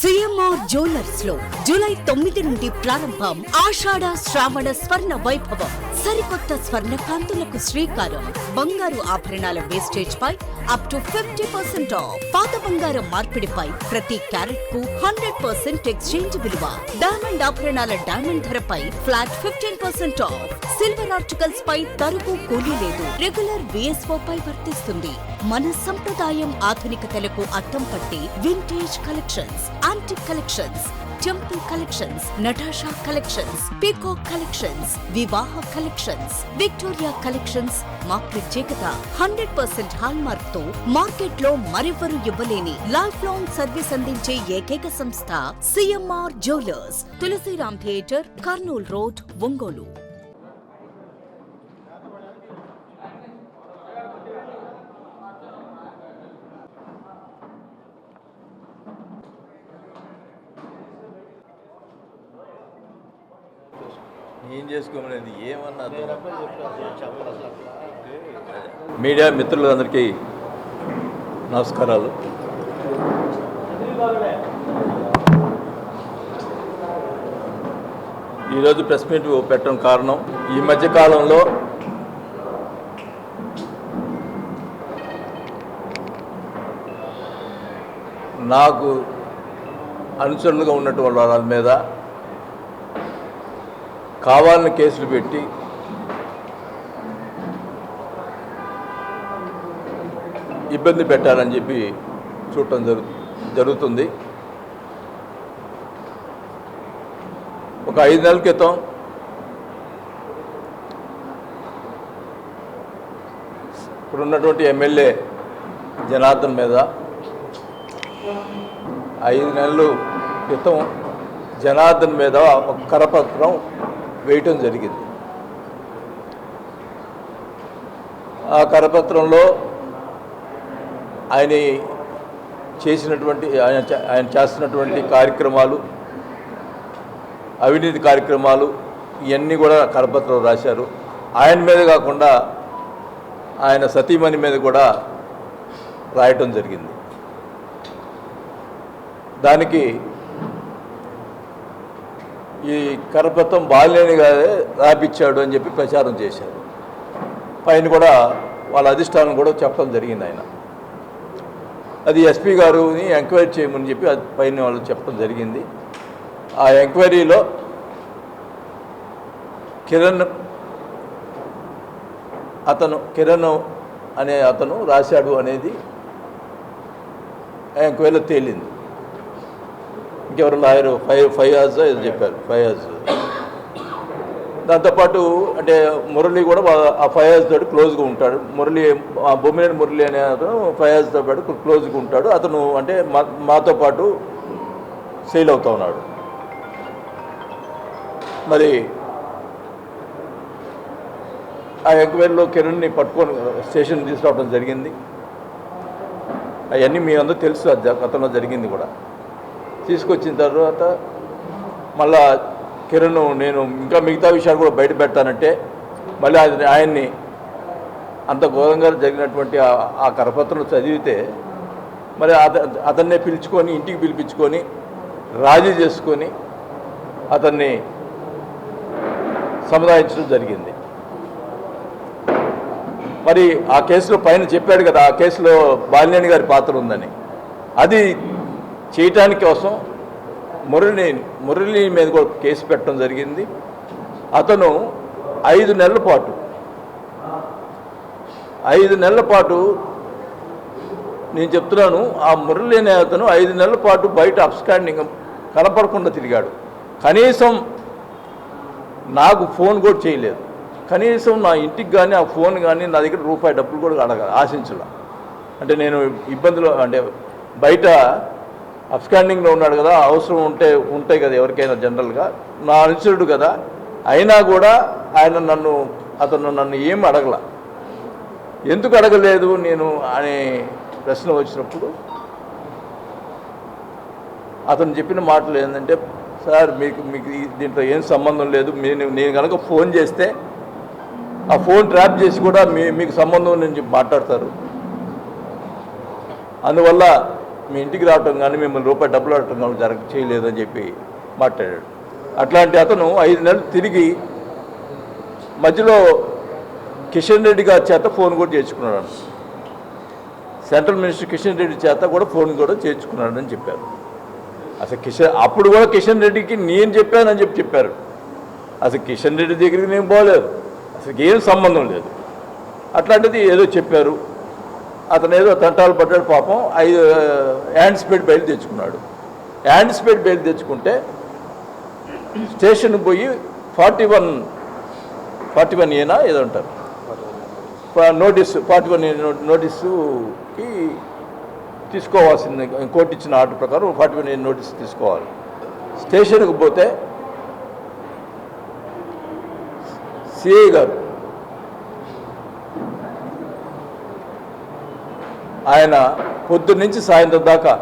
CMR jewellers లో July 9 నుండి ప్రారంభం ఆషాఢ శ్రావణ స్వర్ణ వైభవం. సరికొత్త స్వర్ణ కాంతులకు శ్రీకారం. బంగారు ఆభరణాల వేస్టేజ్ పై అప్ టు 50% ఆఫ్. పాత బంగారం మార్పిడిపై ప్రతి క్యారెట్ కు 100% ఎక్స్చేంజ్ విలువ. డైమండ్ ఆభరణాల డైమండ్ ధరపై ఫ్లాట్ 15% ఆఫ్. సిల్వర్ ఆర్టికల్స్ పై తరుగు కూలీ లేదు. రెగ్యులర్ విఎస్ఓ పై వర్తిస్తుంది. మన సంప్రదాయం ఆధునికతలకు అద్దం పట్టి vintage collections, antique collections, temple collections, Natasha collections, peacock collections, వివాహ కలెక్షన్స్, విక్టోరియా కలెక్షన్స్ మా ప్రత్యేకత. 100% హాల్ మార్క్ తో మార్కెట్ లో మరెవరూ ఇవ్వలేని లైఫ్ లాంగ్ సర్వీస్ అందించే ఏకైక సంస్థ CMR jewellers. Tulasiram theatre, Kurnool road, Ongole. ఏం చేసుకోమనేది ఏమన్నా మీడియా మిత్రులందరికీ నమస్కారాలు. ఈరోజు ప్రెస్ మీట్ పెట్టడం కారణం, ఈ మధ్యకాలంలో నాకు అనుచరులుగా ఉన్నటువంటి వాళ్ళ మీద కావాలని కేసులు పెట్టి ఇబ్బంది పెట్టాలని చెప్పి చూడటం జరుగుతుంది. ఒక 5 నెలల క్రితం ఇప్పుడున్నటువంటి ఎమ్మెల్యే జనార్దన్ మీద 5 నెలల క్రితం జనార్దన్ మీద ఒక కరపత్రం వేయటం జరిగింది. ఆ కరపత్రంలో ఆయన చేస్తున్నటువంటి కార్యక్రమాలు, అవినీతి కార్యక్రమాలు ఇవన్నీ కూడా కరపత్రం రాశారు. ఆయన మీద కాకుండా ఆయన సతీమణి మీద కూడా రాయటం జరిగింది. దానికి ఈ కరపత్రం బాలినేని గారే రాపిచ్చాడు అని చెప్పి ప్రచారం చేశారు. పైన కూడా వాళ్ళ అధిష్టానం కూడా చెప్పడం జరిగింది. ఆయన అది ఎస్పీ గారిని ఎంక్వైరీ చేయమని చెప్పి అది పైన వాళ్ళు చెప్పడం జరిగింది. ఆ ఎంక్వైరీలో కిరణ్ అనే అతను రాశాడు అనేది ఎంక్వైరీలో తేలింది. ఇంకెవరు లాయరు ఫయాజ్ ఏదో చెప్పారు, ఫయాజ్. దాంతోపాటు అంటే మురళి కూడా ఆ ఫయాజ్ తోటి క్లోజ్గా ఉంటాడు. బొమ్మినేని మురళి అనే అతను ఫయాజ్తో పాటు క్లోజ్గా ఉంటాడు. అతను అంటే మాతో పాటు సేల్ అవుతా ఉన్నాడు. మరి ఆ ఎంక్వైరీలో కిరణ్ని పట్టుకొని స్టేషన్ తీసుకురావడం జరిగింది. అవన్నీ మీ అందరూ తెలుసు, గతంలో జరిగింది కూడా. తీసుకొచ్చిన తర్వాత మళ్ళా కిరణ్ నేను ఇంకా మిగతా విషయాలు కూడా బయట పెడతానంటే మళ్ళీ ఆయన్ని అంత ఘోరంగా జరిగినటువంటి ఆ కరపత్రం చదివితే మరి అతన్నే పిలుచుకొని ఇంటికి పిలిపించుకొని రాజీ చేసుకొని అతన్ని సముదాయించడం జరిగింది. మరి ఆ కేసులో పైన చెప్పాడు కదా, ఆ కేసులో బాలినేని గారి పాత్ర ఉందని. అది చేయటానికి కోసం మురళి మీద కూడా కేసు పెట్టడం జరిగింది. అతను 5 నెలల పాటు నేను చెప్తున్నాను, ఆ మురళి అనే అతను 5 నెలల పాటు బయట అబ్స్కాండింగ్ కనపడకుండా తిరిగాడు. కనీసం నాకు ఫోన్ కూడా చేయలేదు. కనీసం నా ఇంటికి కానీ ఆ ఫోన్ కానీ నా దగ్గర రూపాయి డబ్బులు కూడా ఆశించలే. అంటే నేను ఇబ్బందులు అంటే బయట అబ్స్కాండింగ్లో ఉన్నాడు కదా, అవసరం ఉంటాయి కదా ఎవరికైనా జనరల్గా. నా అనుచరుడు కదా, అయినా కూడా అతను నన్ను ఏం అడగల. ఎందుకు అడగలేదు నేను అనే ప్రశ్న వచ్చినప్పుడు అతను చెప్పిన మాటలు ఏంటంటే, సార్ మీకు దీంట్లో ఏం సంబంధం లేదు, నేను కనుక ఫోన్ చేస్తే ఆ ఫోన్ ట్రాప్ చేసి కూడా మీకు సంబంధం నుంచి మాట్లాడతారు. అందువల్ల మీ ఇంటికి రావటం కానీ మిమ్మల్ని రూపాయి డబ్బులు అడటం కానీ చేయలేదని చెప్పి మాట్లాడాడు. అట్లాంటి అతను 5 నెలలు తిరిగి మధ్యలో కిషన్ రెడ్డి గారి చేత ఫోన్ కూడా చేర్చుకున్నాడు. సెంట్రల్ మినిస్టర్ కిషన్ రెడ్డి చేత కూడా ఫోన్ కూడా చేర్చుకున్నాడని చెప్పారు. అసలు అప్పుడు కూడా కిషన్ రెడ్డికి నేను చెప్పానని చెప్పారు. అసలు కిషన్ రెడ్డి దగ్గరికి నేను పోలేదు, అసలు ఏం సంబంధం లేదు. అట్లాంటిది ఏదో చెప్పారు. అతను ఏదో తంటాలు పడ్డాడు పాపం. 5 యాంటిసిపేట్ బయలు తెచ్చుకున్నాడు. యాంటిసిపేట్ బయలు తెచ్చుకుంటే స్టేషన్కి పోయి 41 ఏనా ఏదో అంటారు నోటీసు 41 నోటీసుకి తీసుకోవాల్సింది. కోర్టు ఇచ్చిన ఆర్డర్ ప్రకారం 41 నోటీసు తీసుకోవాలి. స్టేషన్కి పోతే సిఐ గారు ఆయన పొద్దున్నుంచి సాయంత్రం దాకా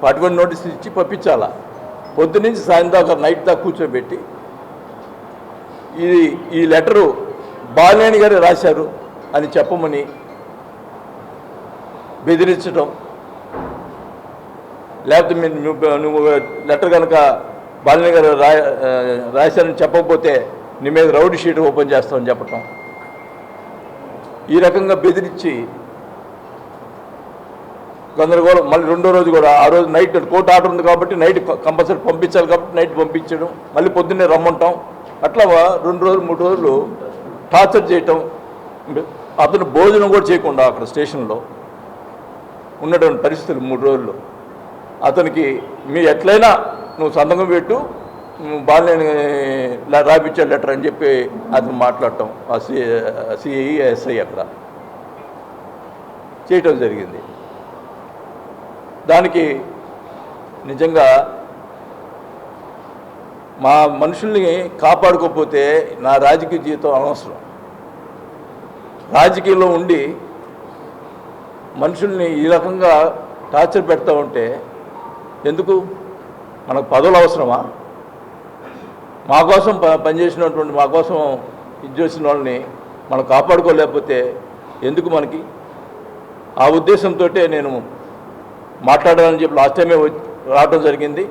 41 నోటీసు ఇచ్చి పంపించాలా. పొద్దున్నుంచి సాయంత్రం దాకా నైట్ దాకా కూర్చోబెట్టి ఈ లెటరు బాలినేని గారు రాశారు అని చెప్పమని బెదిరించడం, లేకపోతే నువ్వు లెటర్ కనుక బాలినేని గారు రాశారని చెప్పకపోతే నీ మీద రౌడీ షీట్ ఓపెన్ చేస్తామని చెప్పటం, ఈ రకంగా బెదిరించి గందరగోళం. మళ్ళీ రెండో రోజు కూడా ఆ రోజు నైట్ కోర్టు ఆర్డర్ ఉంది కాబట్టి నైట్ కంపల్సరీ పంపించాలి కాబట్టి నైట్ పంపించడం, మళ్ళీ పొద్దున్నే రమ్మంటాం. అట్లా 2 రోజులు 3 రోజులు టార్చర్ చేయటం. అతను భోజనం కూడా చేయకుండా అక్కడ స్టేషన్లో ఉన్నటువంటి పరిస్థితులు 3 రోజులు. అతనికి ఎట్లయినా నువ్వు సంతకం పెట్టు, నువ్వు బాలినేని రాపించే లెటర్ అని చెప్పి అతను మాట్లాడటం ఆ సిఐ ఎస్ఐ అక్కడ చేయటం జరిగింది. దానికి నిజంగా మా మనుషుల్ని కాపాడుకోకపోతే నా రాజకీయ జీవితం అనవసరం. రాజకీయంలో ఉండి మనుషుల్ని ఈ రకంగా టార్చర్ పెడతా ఉంటే ఎందుకు? మనకు పదవులు అవసరమా? మా కోసం పనిచేసినటువంటి, మా కోసం ఇది చేసిన వాళ్ళని మనం కాపాడుకోలేకపోతే ఎందుకు మనకి? ఆ ఉద్దేశంతో నేను మాట్లాడాలని చెప్పి లాస్ట్ టైమే రావడం జరిగింది.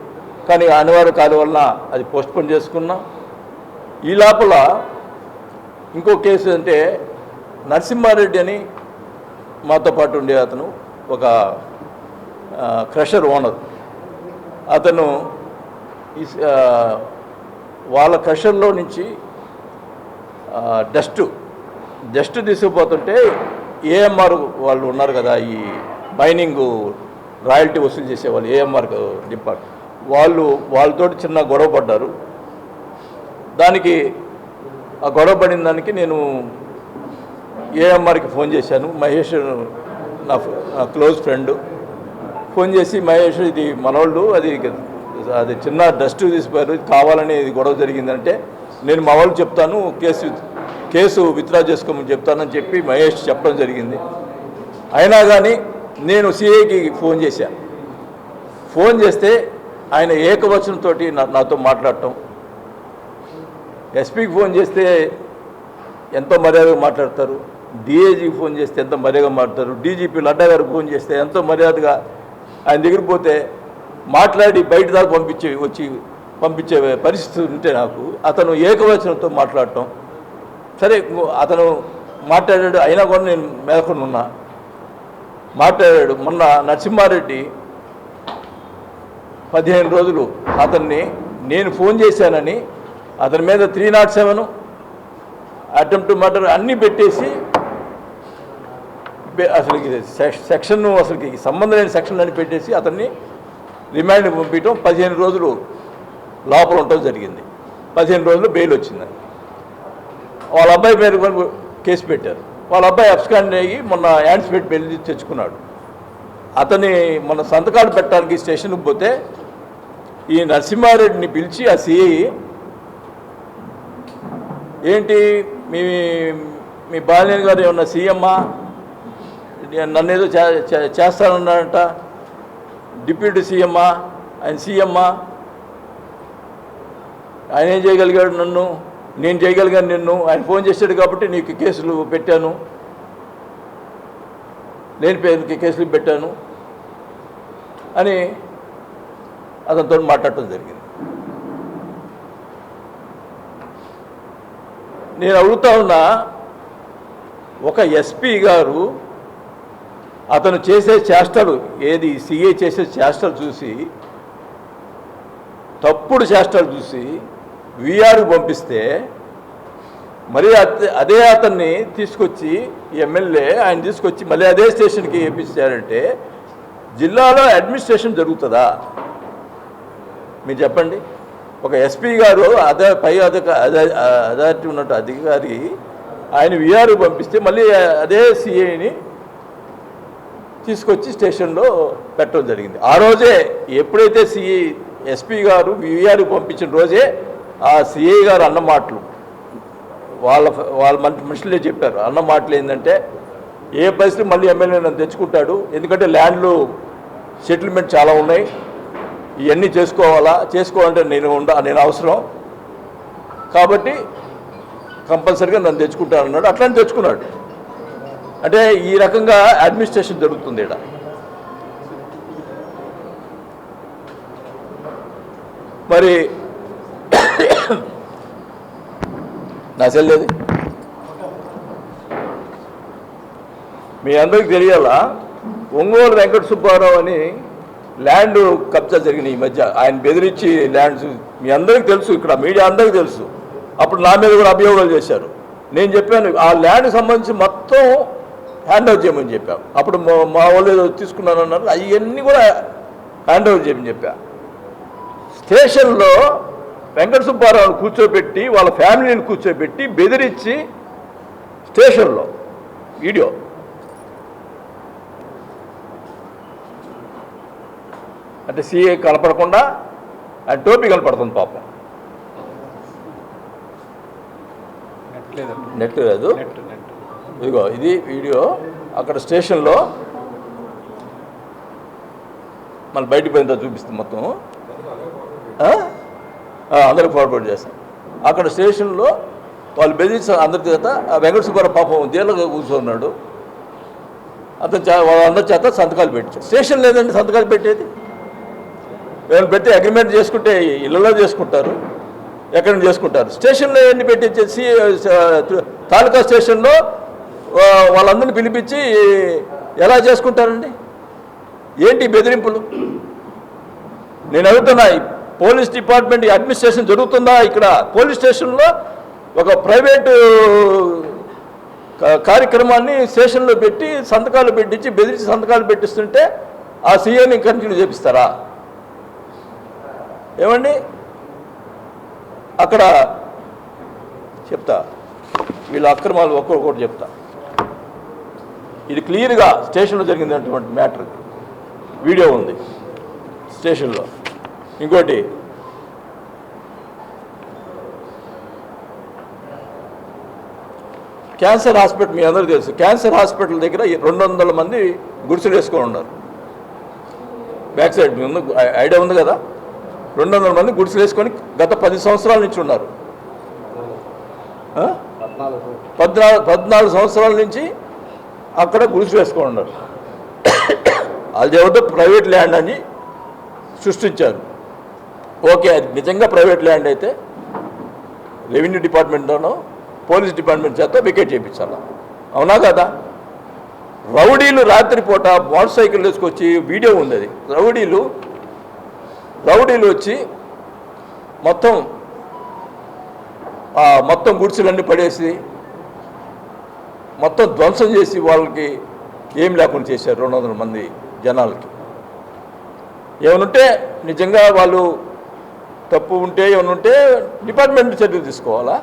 కానీ అనివార్య కార్యం వలన అది పోస్ట్పోన్ చేసుకున్నాం. ఈ లోపల ఇంకో కేసు అంటే నరసింహారెడ్డి అని మాతో పాటు ఉండే అతను ఒక క్రషర్ ఓనర్. అతను వాళ్ళ క్రషర్లో నుంచి డస్ట్ తీసుకుపోతుంటే ఏఎంఆర్ వాళ్ళు ఉన్నారు కదా, ఈ మైనింగ్ రాయల్టీ వసూలు చేసేవాళ్ళు ఏఎంఆర్ డిపార్ట్మెంట్ వాళ్ళతో చిన్న గొడవ పడ్డారు. దానికి ఆ గొడవ పడిన దానికి నేను ఏఎంఆర్కి ఫోన్ చేశాను. మహేష్ నా క్లోజ్ ఫ్రెండ్. ఫోన్ చేసి, మహేష్ ఇది మనోళ్ళు అది చిన్న డస్ట్ తీసిపోయారు, కావాలని ఇది గొడవ జరిగిందంటే నేను మా వాళ్ళు చెప్తాను, కేసు విత్డ్రా చేసుకోమని చెప్తానని చెప్పి మహేష్ చెప్పడం జరిగింది. అయినా కానీ నేను సిఐకి ఫోన్ చేశాను. ఫోన్ చేస్తే ఆయన ఏకవచనంతో నాతో మాట్లాడటం, ఎస్పీకి ఫోన్ చేస్తే ఎంతో మర్యాదగా మాట్లాడతారు, డిఐజీకి ఫోన్ చేస్తే ఎంతో మర్యాదగా మాట్లాడతారు, డీజీపీ లడ్డా గారికి ఫోన్ చేస్తే ఎంతో మర్యాదగా ఆయన దగ్గరికి పోతే మాట్లాడి బయట దాకా పంపించే పరిస్థితి ఉంటే నాకు అతను ఏకవచనంతో మాట్లాడటం. సరే అతను మాట్లాడాడు, అయినా కూడా నేను మేలకొని ఉన్నా. మాట్లాడాడు. మొన్న నరసింహారెడ్డి 15 రోజులు అతన్ని నేను ఫోన్ చేశానని అతని మీద 307 అటెంప్ట్ మర్డర్ అన్నీ పెట్టేసి అసలుకి సెక్షన్ అసలుకి సంబంధం లేని సెక్షన్ అని పెట్టేసి అతన్ని రిమాండ్ పంపించడం, 15 రోజులు లోపల ఉండటం జరిగింది. 15 రోజులు బెయిల్ వచ్చిందని వాళ్ళ అబ్బాయి పేరు కేసు పెట్టారు. వాళ్ళ అబ్బాయి అబ్స్కాండ్ అయ్యి మొన్న యాంటిసిపేట్ బెయిల్ తెచ్చుకున్నాడు. అతని మన సంతకాలు పెట్టడానికి స్టేషన్కి పోతే ఈ నరసింహారెడ్డిని పిలిచి ఆ సిఐ, ఏంటి మీ బాలినేని గారు ఏమన్నా సీఎమ్మా, నన్ను ఏదో చేస్తానన్నాడంట, డిప్యూటీ సీఎమ్మా, ఆయన సీఎమ్మా, ఆయన ఏం చేయగలిగాడు నన్ను, నేను చేయగలిగాను నిన్ను, ఆయన ఫోన్ చేశాడు కాబట్టి నీకు కేసులు పెట్టాను, లేని పేరుకి కేసులు పెట్టాను, అని అతనితో మాట్లాడటం జరిగింది. నేను అడుగుతా ఉన్నా, ఒక ఎస్పీ గారు అతను చేసే చేష్టలు, ఏది సిఐ చేసే చేష్టలు చూసి, తప్పుడు చేష్టలు చూసి విఆర్కి పంపిస్తే మరి అదే అతన్ని తీసుకొచ్చి ఎమ్మెల్యే ఆయన తీసుకొచ్చి మళ్ళీ అదే స్టేషన్కి వేయించారంటే జిల్లాలో అడ్మినిస్ట్రేషన్ జరుగుతుందా? మీరు చెప్పండి. ఒక ఎస్పీ గారు అదే పై అథారిటీ ఉన్నట్టు అధికారి ఆయన విఆర్కి పంపిస్తే మళ్ళీ అదే సిఐని తీసుకొచ్చి స్టేషన్లో పెట్టడం జరిగింది. ఆ రోజే ఎప్పుడైతే ఎస్పీ గారు విఆర్కి పంపించిన రోజే ఆ సిఐ గారు అన్న మాటలు వాళ్ళ మనుషులే చెప్పారు. అన్న మాటలు ఏంటంటే, ఏ పరిస్థితి మళ్ళీ ఎమ్మెల్యే నన్ను తెచ్చుకుంటాడు, ఎందుకంటే ల్యాండ్లు సెటిల్మెంట్ చాలా ఉన్నాయి, ఇవన్నీ చేసుకోవాలంటే నేను అవసరం కాబట్టి కంపల్సరీగా నన్ను తెచ్చుకుంటాను అన్నాడు. అట్లానే తెచ్చుకున్నాడు. అంటే ఈ రకంగా అడ్మినిస్ట్రేషన్ జరుగుతుంది ఇక్కడ. మరి నా చెల్లేది మీ అందరికీ తెలియాలా, ఒంగోలు వెంకట సుబ్బారావు అని ల్యాండ్ కబ్జా జరిగినాయి ఈ మధ్య. ఆయన బెదిరించి ల్యాండ్స్ మీ అందరికీ తెలుసు, ఇక్కడ మీడియా అందరికీ తెలుసు. అప్పుడు నా మీద కూడా అభియోగాలు చేశారు. నేను చెప్పాను ఆ ల్యాండ్కి సంబంధించి మొత్తం హ్యాండ్ ఓవర్ చేయమని చెప్పాను. అప్పుడు మా వాళ్ళు ఏదో తీసుకున్నాను అన్నారు, అవన్నీ కూడా హ్యాండ్ ఓవర్ చేయమని చెప్పా. స్టేషన్లో వెంకట సుబ్బారావుని కూర్చోబెట్టి వాళ్ళ ఫ్యామిలీని కూర్చోబెట్టి బెదిరించి స్టేషన్లో వీడియో. అంటే సిఐ కనపడకుండా ఆయన టోపీ కనపడుతుంది పాపం. నెట్ లేదు, ఇదిగో ఇది వీడియో. అక్కడ స్టేషన్లో మళ్ళీ బయటికి పోయిన తర్వాత చూపిస్తుంది మొత్తం, అందరికి ఫార్వర్డ్ చేస్తాం. అక్కడ స్టేషన్లో వాళ్ళు బెదిరించి అందరి చేత వెంకట సుబ్బారావు పాపం జైలుగా కూర్చున్నాడు. వాళ్ళందరి చేత సంతకాలు పెట్టారు. స్టేషన్ లేదండి సంతకాలు పెట్టేది. వీళ్ళు పెట్టి అగ్రిమెంట్ చేసుకుంటే ఇళ్ళలో చేసుకుంటారు, ఎక్కడ చేసుకుంటారు. స్టేషన్లో ఎన్ని పెట్టించేసి తాలూకా స్టేషన్లో వాళ్ళందరినీ పిలిపించి ఎలా చేసుకుంటారండి? ఏంటి బెదిరింపులు? నేను అడుగుతున్నా, పోలీస్ డిపార్ట్మెంట్ అడ్మినిస్ట్రేషన్ జరుగుతుందా ఇక్కడ? పోలీస్ స్టేషన్లో ఒక ప్రైవేటు కార్యక్రమాన్ని స్టేషన్లో పెట్టి సంతకాలు పెట్టించి బెదిరించి సంతకాలు పెట్టిస్తుంటే ఆ సీఏని కంటిన్యూ చేపిస్తారా? ఏమండి, అక్కడ చెప్తా, వీళ్ళ అక్రమాలు ఒక్కొక్కటి చెప్తా. ఇది క్లియర్గా స్టేషన్లో జరిగినటువంటి మ్యాటర్ వీడియో ఉంది స్టేషన్లో. ఇంకోటి, క్యాన్సర్ హాస్పిటల్ మీ అందరికీ తెలుసు. క్యాన్సర్ హాస్పిటల్ దగ్గర 200 మంది గుడిసెలు వేసుకొని ఉన్నారు. బ్యాక్ సైడ్ మీ ఉంది, ఐడియా ఉంది కదా. 200 మంది గుడిసెలు వేసుకొని గత 10 సంవత్సరాల నుంచి ఉన్నారు. 14 సంవత్సరాల నుంచి అక్కడ గుడిసెలు వేసుకొని ఉన్నారు. అది ఎవరితో ప్రైవేట్ ల్యాండ్ అని సృష్టించారు. ఓకే, అది నిజంగా ప్రైవేట్ ల్యాండ్ అయితే రెవెన్యూ డిపార్ట్మెంట్తోనో పోలీస్ డిపార్ట్మెంట్ చేత వికెట్ చేయించాలా, అవునా కదా? రౌడీలు రాత్రిపూట మోటార్ సైకిల్ వేసుకొచ్చి వీడియో ఉంది, అది రౌడీలు వచ్చి మొత్తం గుడిసెలన్నీ పడేసి మొత్తం ధ్వంసం చేసి వాళ్ళకి ఏం లేకుండా చేశారు 200 మంది జనాలకి. ఏమనుంటే నిజంగా వాళ్ళు తప్పు ఉంటే ఏమనుంటే డిపార్ట్మెంట్ చర్యలు తీసుకోవాలా?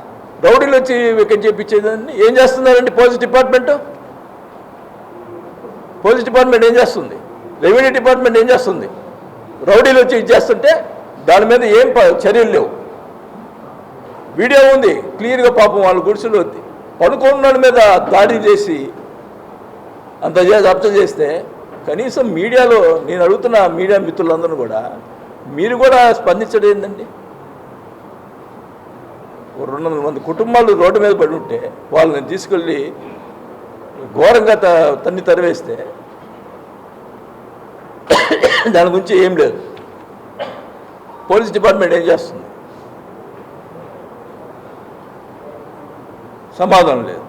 రౌడీలు వచ్చి వికెట్ చేయించేదాన్ని ఏం చేస్తున్నారండి పోలీస్ డిపార్ట్మెంట్? ఏం చేస్తుంది? రెవెన్యూ డిపార్ట్మెంట్ ఏం చేస్తుంది? రౌడీలు వచ్చి ఇది చేస్తుంటే దాని మీద ఏం చర్యలు లేవు. వీడియో ఉంది క్లియర్గా. పాపం వాళ్ళు గుడిసెలు పడుకున్న మీద దాడి చేసి అంత రప్త చేస్తే కనీసం మీడియాలో నేను అడుగుతున్న మీడియా మిత్రులందరూ కూడా మీరు కూడా స్పందించడం ఏంటండి? 200 మంది కుటుంబాలు రోడ్డు మీద పడి ఉంటే వాళ్ళని తీసుకెళ్ళి ఘోరంగా తన్ని తరివేస్తే దాని గురించి ఏం లేదు. పోలీస్ డిపార్ట్మెంట్ ఏం చేస్తుంది? సమాధానం లేదు.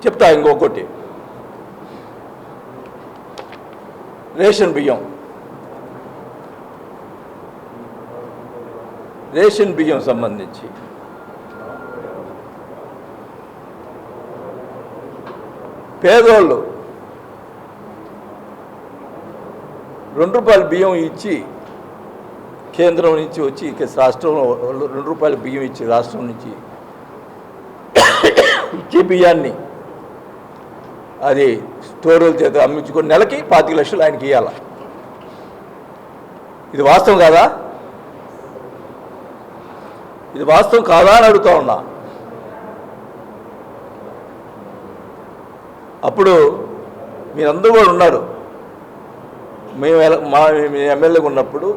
చెప్తా ఇంకొకటి, రేషన్ బియ్యం సంబంధించి పేదోళ్ళు ₹2 బియ్యం ఇచ్చి కేంద్రం నుంచి వచ్చి రాష్ట్రంలో ₹2 బియ్యం ఇచ్చి రాష్ట్రం నుంచి ఇచ్చే బియ్యాన్ని అది స్టోర్ల చేత అమ్మించుకొని నెలకి 25 లక్షలు ఆయనకి ఇవ్వాలి. ఇది వాస్తవం కాదా? ఇది వాస్తవం కాదా అని అడుగుతా ఉన్నా. అప్పుడు మీరందరూ కూడా ఉన్నారు. మేము ఎమ్మెల్యేగా ఉన్నప్పుడు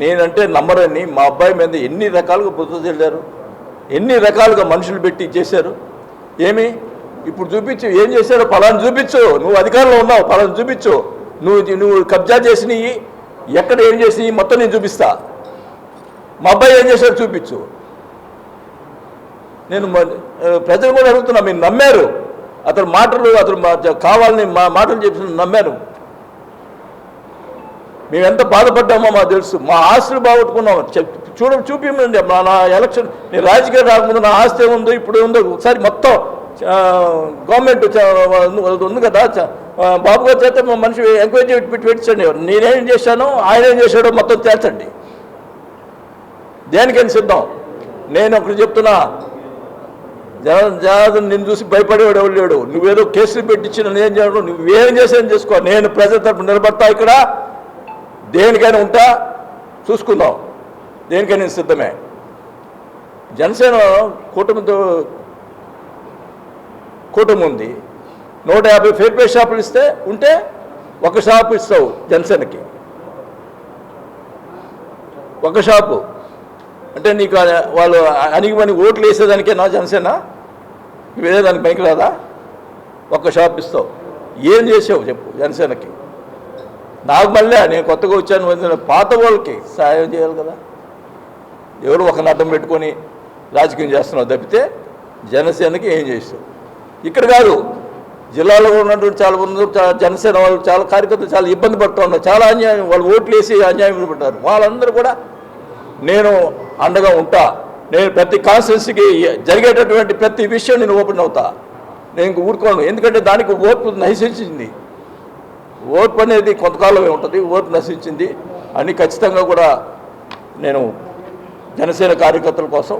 నేనంటే నమ్మరని మా అబ్బాయి మీద ఎన్ని రకాలుగా బుద్ధ చెల్లారు, ఎన్ని రకాలుగా మనుషులు పెట్టి చేశారు. ఏమి ఇప్పుడు చూపించు, ఏం చేశారో పలాను చూపించు. నువ్వు అధికారంలో ఉన్నావు, పలాను చూపించు. నువ్వు కబ్జా చేసినవి ఎక్కడ ఏం చేసినవి మొత్తం నేను చూపిస్తా. మా అబ్బాయి ఏం చేశారో చూపించు. నేను ప్రజలు కూడా అడుగుతున్నా, మీరు నమ్మారు అతను మాటలు, అతను కావాలని మా మాటలు చెప్పి నమ్మారు. మేము ఎంత బాధపడ్డామో మాకు తెలుసు. మా ఆస్తులు బాగొట్టుకున్నాము. చూపించండి. నా ఎలక్షన్, నేను రాజకీయాలు రాకముందు నా ఆస్తి ఏముందో ఇప్పుడు ఉందో ఒకసారి మొత్తం గవర్నమెంట్ ఉంది కదా, బాబు గారి చేత మనిషి ఎంక్వైరీ పెట్టించండి. నేనేం చేశానో ఆయన ఏం చేశాడో మొత్తం తేల్చండి. దేనికైనా సిద్ధం. నేను ఒకటి చెప్తున్నా, జనార్దన్ నిన్ను చూసి భయపడేవాడు ఎవరు లేడు. నువ్వేదో కేసులు పెట్టించిన నేను చేయడం, నువ్వేం చేసాను చేసుకో. నేను ప్రజల తరపున నిలబడతా, ఇక్కడ దేనికైనా ఉంటా, చూసుకుందాం. దేనికైనా సిద్ధమే. జనసేన కూటమి ఉంది. 150 ఫేర్ పే షాపులు ఉంటే ఒక షాపు ఇస్తావు జనసేనకి. ఒక షాపు అంటే నీకు వాళ్ళు అణిగిమని ఓట్లు వేసేదానికే నా జనసేన వేరేదానికి పనికి రాదా? ఒక షాప్ ఇస్తావు. ఏం చేసావు చెప్పు జనసేనకి? నాకు మళ్ళీ నేను కొత్తగా వచ్చాను, పాత వాళ్ళకి సాయం చేయాలి కదా. ఎవరు ఒక అడ్డం పెట్టుకొని రాజకీయం చేస్తున్నావు తప్పితే జనసేనకి ఏం చేస్తావు? ఇక్కడ కాదు, జిల్లాలో ఉన్నటువంటి చాలా మంది జనసేన వాళ్ళు చాలా కార్యకర్తలు చాలా ఇబ్బంది పడుతూ ఉన్నారు. చాలా అన్యాయం, వాళ్ళు ఓట్లు వేసి అన్యాయం పడ్డారు. వాళ్ళందరూ కూడా నేను అండగా ఉంటా. నేను ప్రతి కాన్స్టిట్యున్సీకి జరిగేటటువంటి ప్రతి విషయం నేను ఓపెన్ అవుతా. నేను ఊరుకోను. ఎందుకంటే దానికి ఓర్పు నశించింది. ఓర్పు అనేది కొంతకాలమే ఉంటుంది. ఓర్పు నశించింది అని ఖచ్చితంగా కూడా నేను జనసేన కార్యకర్తల కోసం,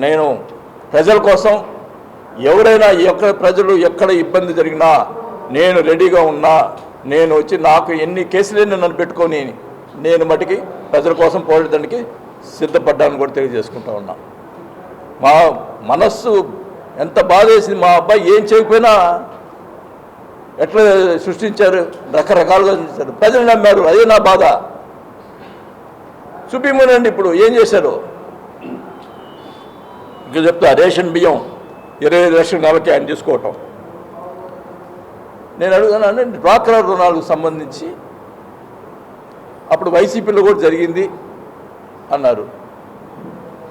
నేను ప్రజల కోసం, ఎవరైనా ప్రజలు ఎక్కడ ఇబ్బంది జరిగినా నేను రెడీగా ఉన్నా. నేను వచ్చి నాకు ఎన్ని కేసులైనా నన్ను పెట్టుకొని నేను మటుకి ప్రజల కోసం పోరాడడానికి సిద్ధపడ్డాను కూడా తెలియజేసుకుంటా ఉన్నా. మా మనస్సు ఎంత బాధ వేసింది. మా అబ్బాయి ఏం చేయకపోయినా ఎట్లా సృష్టించారు, రకరకాలుగా సృష్టించారు. ప్రజలు నమ్మారు. అదే నా బాధ. చూపిమనండి ఇప్పుడు ఏం చేశారు. ఇంకా చెప్తా, రేషన్ బియ్యం 25 లక్షల నెలకి ఆయన తీసుకోవటం. నేను అడుగుతున్నాను, డ్వాక్రా రుణాలకు సంబంధించి అప్పుడు వైసీపీలో కూడా జరిగింది అన్నారు.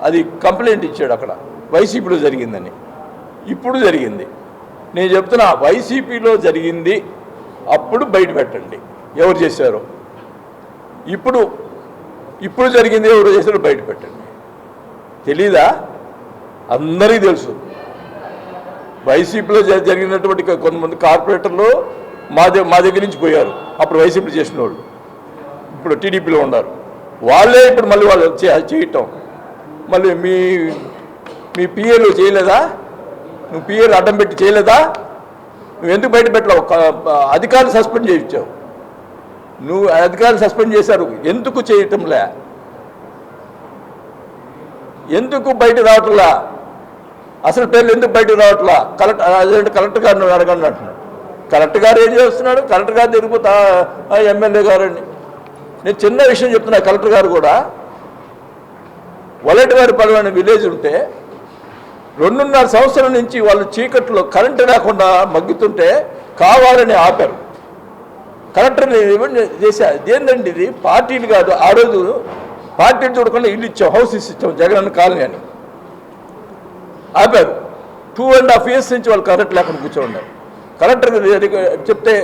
అది కంప్లైంట్ ఇచ్చాడు అక్కడ, వైసీపీలో జరిగిందని. ఇప్పుడు జరిగింది. నేను చెప్తున్నా, వైసీపీలో జరిగింది అప్పుడు బయట పెట్టండి ఎవరు చేశారో. ఇప్పుడు జరిగింది ఎవరు చేశారో బయట పెట్టండి. తెలీదా? అందరికీ తెలుసు. వైసీపీలో జరిగినటువంటి కొంతమంది కార్పొరేటర్లు మా దగ్గర నుంచి పోయారు. అప్పుడు వైసీపీ చేసిన వాళ్ళు ఇప్పుడు టీడీపీలో ఉన్నారు. వాళ్ళే ఇప్పుడు మళ్ళీ వాళ్ళు చేయటం. మళ్ళీ మీ పిఏలు చేయలేదా? నువ్వు పిఏలు అడ్డం పెట్టి చేయలేదా? నువ్వు ఎందుకు బయట పెట్టలేవు? అధికారులు సస్పెండ్ చేయించావు. నువ్వు అధికారులు సస్పెండ్ చేశారు. ఎందుకు చేయటంలే? ఎందుకు బయట రావట్లా? అసలు పేర్లు ఎందుకు బయటకు రావట్లా? కలెక్టర్ గారిని అడగండి అంటున్నాడు. కలెక్టర్ గారు ఏం చేస్తున్నాడు? కలెక్టర్ గారు తిరిగిపోతా ఎమ్మెల్యే గారండి. నేను చిన్న విషయం చెప్తున్నా. కలెక్టర్ గారు కూడా వలటివారి పల్లె విలేజ్ ఉంటే 2.5 సంవత్సరాల నుంచి వాళ్ళు చీకట్లో కరెంటు లేకుండా మగ్గుతుంటే కావాలని ఆపారు. కలెక్టర్ని చేశారు. ఇదేంటండి ఇది? పార్టీలు కాదు. ఆ రోజు పార్టీలు చూడకుండా ఇల్లు ఇచ్చాం, హౌసెస్ ఇచ్చాం జగనన్న కాలనీ అని ఆపారు. 2.5 years నుంచి వాళ్ళు కరెక్ట్ లేకుండా కూర్చోండారు. కలెక్టర్ చెప్తే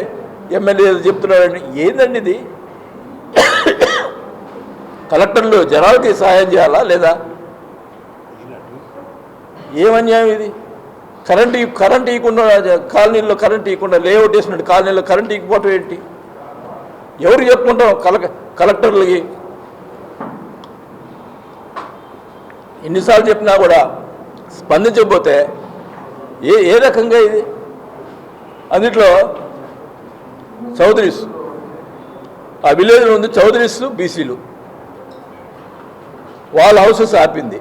ఎమ్మెల్యే చెప్తున్నారని ఏందండి ఇది? కలెక్టర్లు జనాలకి సహాయం చేయాలా లేదా? ఏమన్యాయం ఇది? కరెంట్ ఇవ్వకుండా, కాలనీలో కరెంట్ ఇవ్వకుండా, లేఅవుట్ వేసినట్టు కాలనీలో కరెంట్ ఇవ్వకపోవటం ఏంటి? ఎవరు చెప్పుకుంటాం? కలెక్టర్లకి ఎన్నిసార్లు చెప్పినా కూడా స్పందించకపోతే ఏ రకంగా ఇది? అందుట్లో చౌదరీస్, ఆ విలేజ్లో ఉంది చౌదరీస్, బీసీలు, వాళ్ళ హౌసెస్ ఆపింది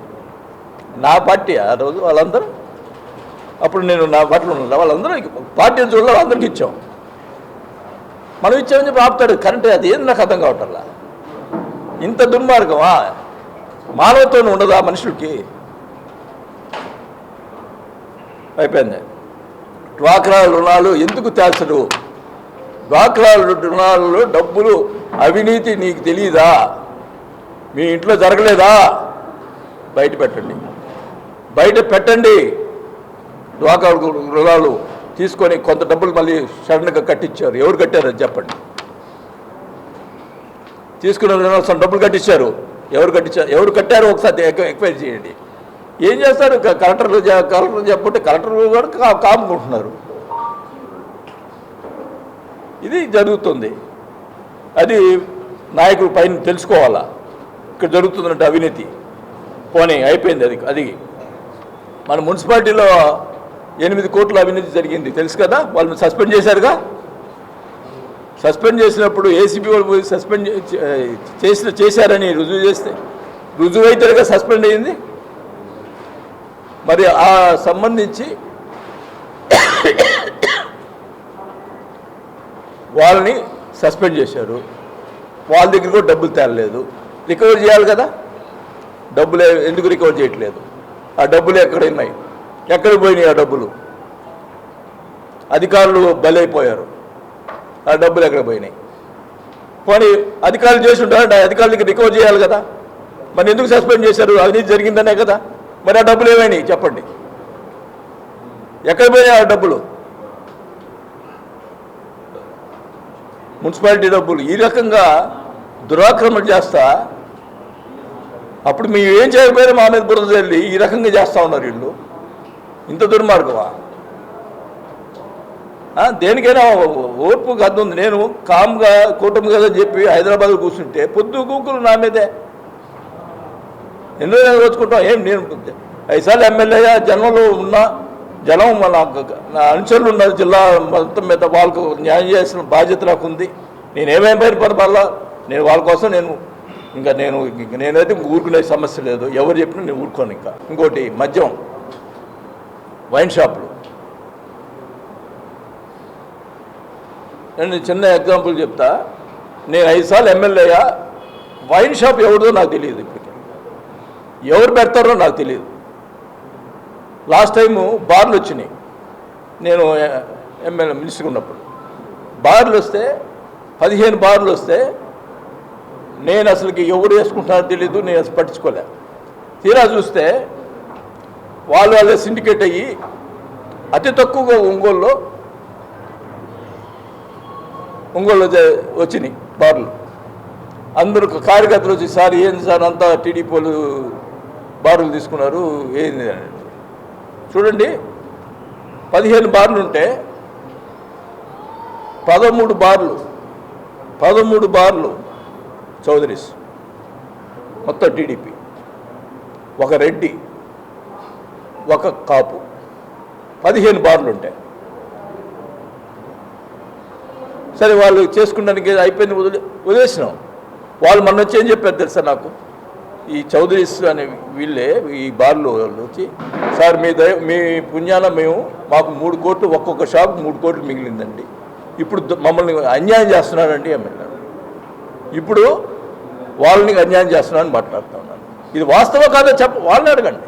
నా పార్టీ. ఆ రోజు వాళ్ళందరూ, అప్పుడు నేను నా పార్టీలో ఉన్నా, వాళ్ళందరూ పార్టీని చూడాలి, అందరికీ ఇచ్చాం. మనం ఇచ్చామని చెప్పి ఆపుతాడు కరెంట్. అది ఏంది నాకు అర్థం కావట్లా. ఇంత దుర్మార్గమా? మానవత్వం ఉండదా మనుషులకి? అయిపోయింది. డ్వాక్రా రుణాలు ఎందుకు తేల్చరు? డ్వాక్రా రుణాలలో డబ్బులు అవినీతి నీకు తెలియదా? మీ ఇంట్లో జరగలేదా? బయట పెట్టండి. డ్వాక్రా రుణాలు తీసుకొని కొంత డబ్బులు మళ్ళీ సడన్గా కట్టించారు. ఎవరు కట్టారు అది చెప్పండి. తీసుకున్న రుణాలు డబ్బులు కట్టించారు. ఎవరు కట్టారో ఒకసారి ఎంక్వైరీ చేయండి. ఏం చేస్తారు? కలెక్టర్లు చెప్పంటే కలెక్టర్లు కూడా కాముకుంటున్నారు. ఇది జరుగుతుంది. అది నాయకులు పైన తెలుసుకోవాలా ఇక్కడ జరుగుతుందంటే అవినీతి. పోనీ అయిపోయింది. అది మన మున్సిపాలిటీలో 8 కోట్ల అవినీతి జరిగింది తెలుసు కదా. వాళ్ళు సస్పెండ్ చేశారుగా. సస్పెండ్ చేసినప్పుడు ఏసీబీ వాళ్ళు పోయి సస్పెండ్ చేశారని రుజువైతేగా సస్పెండ్ అయ్యింది. మరి ఆ సంబంధించి వాళ్ళని సస్పెండ్ చేశారు. వాళ్ళ దగ్గర కూడా డబ్బులు తేలలేదు. రికవర్ చేయాలి కదా. డబ్బులు ఎందుకు రికవర్ చేయట్లేదు? ఆ డబ్బులు ఎక్కడ ఉన్నాయి? ఎక్కడికి పోయినాయి ఆ డబ్బులు? అధికారులు బలైపోయారు. ఆ డబ్బులు ఎక్కడ పోయినాయి? పోనీ అధికారులు చేసి ఉంటారు, అధికారులకి రికవర్ చేయాలి కదా. మరి ఎందుకు సస్పెండ్ చేశారు? అవినీతి జరిగిందనే కదా. మరి ఆ డబ్బులు ఏమైనాయి చెప్పండి? ఎక్కడ పోయినాయి ఆ డబ్బులు? మున్సిపాలిటీ డబ్బులు ఈ రకంగా దురాక్రమణ చేస్తా, అప్పుడు మేము ఏం చేయకపోయినా మా మీద బురద చల్లి ఈ రకంగా చేస్తూ ఉన్నారు వీళ్ళు. ఇంత దుర్మార్గమా? దేనికైనా ఓర్పు గద్దు ఉంది. నేను కామ్గా కూటమి కదా చెప్పి హైదరాబాద్లో కూర్చుంటే పొద్దు కూకులు నా మీదే ఎన్నో రోజుకుంటాం. ఏం నేను 5 సార్లు ఎమ్మెల్యేగా జనంలో ఉన్నా, జనం నా అనుచరులు ఉన్నారు జిల్లా మొత్తం మీద, వాళ్ళకు న్యాయం చేసిన బాధ్యత నాకు ఉంది. నేనేమేం బయటపడబల్లా నేను వాళ్ళ కోసం నేనైతే ఊరుకునే సమస్య లేదు. ఎవరు చెప్పినా నేను ఊరుకోను. ఇంకోటి మద్యం, వైన్ షాపులు. నేను చిన్న ఎగ్జాంపుల్ చెప్తా. నేను 5 సార్లు ఎమ్మెల్యేగా వైన్ షాప్ ఎవరిదో నాకు తెలియదు. ఇప్పటికీ ఎవరు పెడతారో నాకు తెలియదు. లాస్ట్ టైము బార్లు వచ్చినాయి. నేను ఎమ్మెల్యే మినిస్టర్ ఉన్నప్పుడు బార్లు వస్తే 15 బార్లు వస్తే నేను అసలుకి ఎవరు వేసుకుంటారో తెలీదు. నేను అసలు పట్టించుకోలే. తీరా చూస్తే వాళ్ళే సిండికేట్ అయ్యి అతి తక్కువగా ఒంగోలులో వచ్చినాయి బార్లు. అందరూ కార్యకర్తలు వచ్చి, సార్ ఏంది సార్ అంతా టీడీపీ వాళ్ళు బార్లు తీసుకున్నారు ఏంది అని. చూడండి, 15 బార్లు ఉంటే 13 బార్లు చౌదరీస్, మొత్తం టీడీపీ, ఒక రెడ్డి, ఒక కాపు, 15 బార్లు ఉంటాయి. సరే వాళ్ళు చేసుకున్నానికి అయిపోయింది, వదిలేసినాం. వాళ్ళు మొన్న వచ్చి ఏం చెప్పారు తెలుసా నాకు? ఈ చౌదరీస్ అనే వీళ్ళే ఈ బార్లు వాళ్ళు వచ్చి, సార్ మీ పుణ్యాన మాకు 3 కోట్లు, ఒక్కొక్క షాప్ 3 కోట్లు మిగిలిందండి. ఇప్పుడు మమ్మల్ని అన్యాయం చేస్తున్నారండి ఎమ్మెల్యే. ఇప్పుడు వాళ్ళని అన్యాయం చేస్తున్నారని మాట్లాడుతూ ఉన్నాను. ఇది వాస్తవం కాదో వాళ్ళని అడగండి.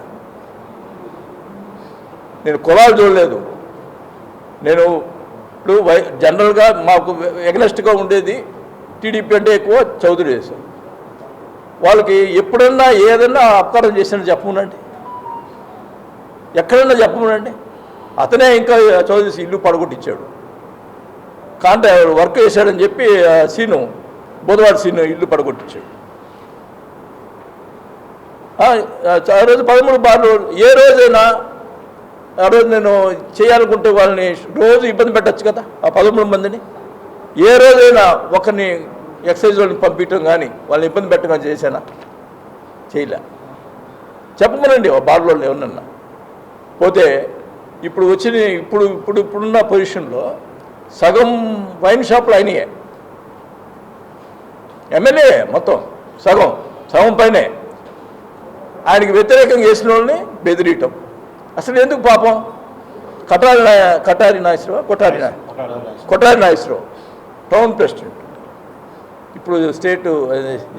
నేను కులాలు చూడలేదు. నేను ఇప్పుడు జనరల్గా మాకు ఎగనెస్ట్గా ఉండేది టీడీపీ అంటే ఎక్కువ చౌదరి దేశం. వాళ్ళకి ఎప్పుడన్నా ఏదన్నా అపకారం చేసినా చెప్పమనండి, ఎక్కడన్నా చెప్పమనండి. అతనే ఇంకా చౌదరి ఇల్లు పడగొట్టించాడు, కాంట్రాక్ట్ వర్క్ చేశాడని చెప్పి సీను బుధవారం సీను ఇల్లు పడగొట్టించాడు. ఆ రోజు 13 బార్లు ఏ రోజైనా ఆ రోజు నేను చేయాలనుకుంటే వాళ్ళని రోజు ఇబ్బంది పెట్టచ్చు కదా, ఆ 13 మందిని. ఏ రోజైనా ఒకరిని ఎక్సైజ్ వాళ్ళని పంపించడం కానీ వాళ్ళని ఇబ్బంది పెట్టడం కానీ చేశానా? చేయలే. చెప్పమనండి ఆ బార్లో ఏమన్నా. పోతే ఇప్పుడు వచ్చిన ఇప్పుడున్న పొజిషన్లో సగం వైన్ షాపులు అయినాయే, ఎమ్మెల్యే మొత్తం సగం పైనే. ఆయనకి వ్యతిరేకంగా చేసిన వాళ్ళని బెదిరియటం. అసలు ఎందుకు పాపం? కొఠారి నాగేశ్వరరావు టౌన్ ప్రెసిడెంట్, ఇప్పుడు స్టేట్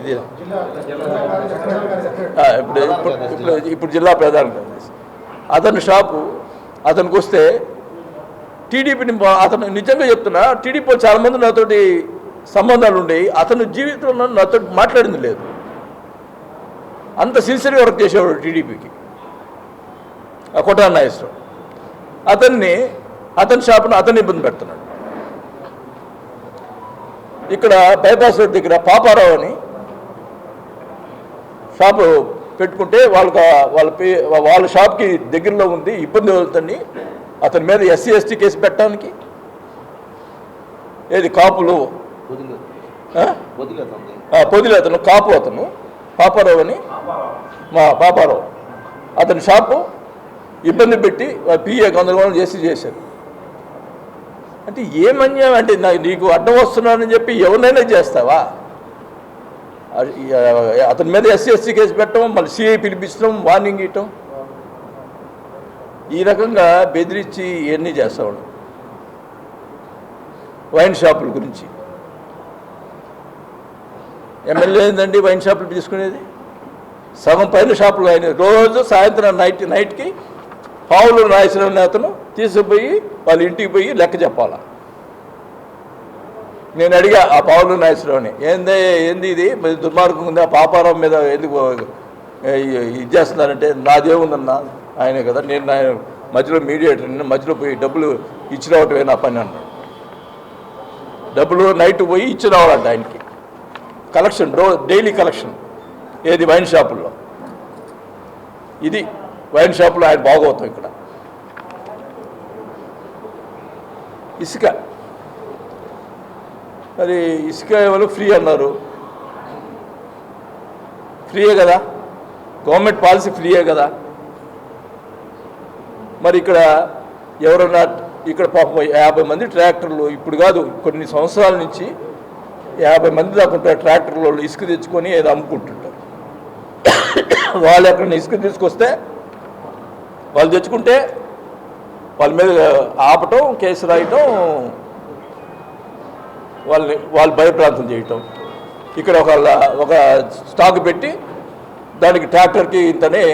ఇది ఇప్పుడు జిల్లా ప్రధాన కార్యదర్శి. అతని షాపు అతనికి వస్తే టీడీపీని అతను నిజంగా చెప్తున్నా, టీడీపీ చాలామంది నాతోటి సంబంధాలు ఉండేవి. అతను జీవితంలో నాతో మాట్లాడింది లేదు. అంత సిన్సియర్గా వర్క్ చేసేవాడు టీడీపీకి ఆ కొఠారి నాగేశ్వరరావు. అతని షాపును అతన్ని ఇబ్బంది పెడుతున్నాడు. ఇక్కడ బైపాస్ రోడ్ దగ్గర పాపారావు అని షాపు పెట్టుకుంటే వాళ్ళ షాప్కి దగ్గరలో ఉంది, ఇబ్బంది అవుతుంది. అతని మీద ఎస్సీ ఎస్టీ కేసు పెట్టడానికి ఏది కాపులు పొదిలి అతను కాపు, అతను పాపారావు అని పాపారావు అతని షాపు ఇబ్బంది పెట్టి పిఏ గందరగోళం చేశారు. అంటే ఏమన్యాయం అంటే నీకు అడ్డం వస్తున్నానని చెప్పి ఎవరినైనా చేస్తావా? అతని మీద ఎస్సీ ఎస్టీ కేసు పెట్టడం, మళ్ళీ సిఐ పిలిపించడం, వార్నింగ్ ఇవ్వటం, ఈ రకంగా బెదిరించి ఇవన్నీ చేస్తాడు. వైన్ షాపుల గురించి ఎమ్మెల్యే ఏందండి వైన్ షాపులు తీసుకునేది? సగం పైన షాపులు ఆయన రోజు సాయంత్రం నైట్కి పావులు నాగేశ్వరరావు అతను తీసుకుపోయి వాళ్ళ ఇంటికి పోయి లెక్క చెప్పాలా. నేను అడిగా ఆ పావులు నాగేశ్వరరావుని, ఏంది ఇది దుర్మార్గం ఉంది, ఆ పాపారావు మీద ఎందుకు ఇది చేస్తున్నారంటే, నాదేముందన్నా ఆయనే కదా, నేను ఆయన మధ్యలో మీడియేటర్, మధ్యలో పోయి డబ్బులు ఇచ్చి రావటమే నా పని అన్నాడు. డబ్బులు నైట్ పోయి ఇచ్చి రావాలంట ఆయనకి, కలెక్షన్ డైలీ కలెక్షన్. ఏది వైన్ షాపుల్లో. ఇది వైన్ షాపులో ఆయన బాగోతాం. ఇక్కడ ఇసుక, మరి ఇసుక ఎవరు ఫ్రీ అన్నారు, ఫ్రీయే కదా, గవర్నమెంట్ పాలసీ ఫ్రీయే కదా. మరి ఇక్కడ ఎవరన్నా ఇక్కడ పాపం 50 మంది ట్రాక్టర్లు, ఇప్పుడు కాదు కొన్ని సంవత్సరాల నుంచి 50 మంది దాకా ఉంటారు ట్రాక్టర్లు, ఇసుక తెచ్చుకొని ఏదో అమ్ముకుంటుంటారు. వాళ్ళు ఎక్కడన్నా ఇసుక తీసుకొస్తే వాళ్ళు తెచ్చుకుంటే వాళ్ళ మీద ఆపటం, కేసు రాయటం, వాళ్ళు భయప్రాంతం చేయటం. ఇక్కడ ఒక స్టాక్ పెట్టి దానికి ట్రాక్టర్కి ఇంతనే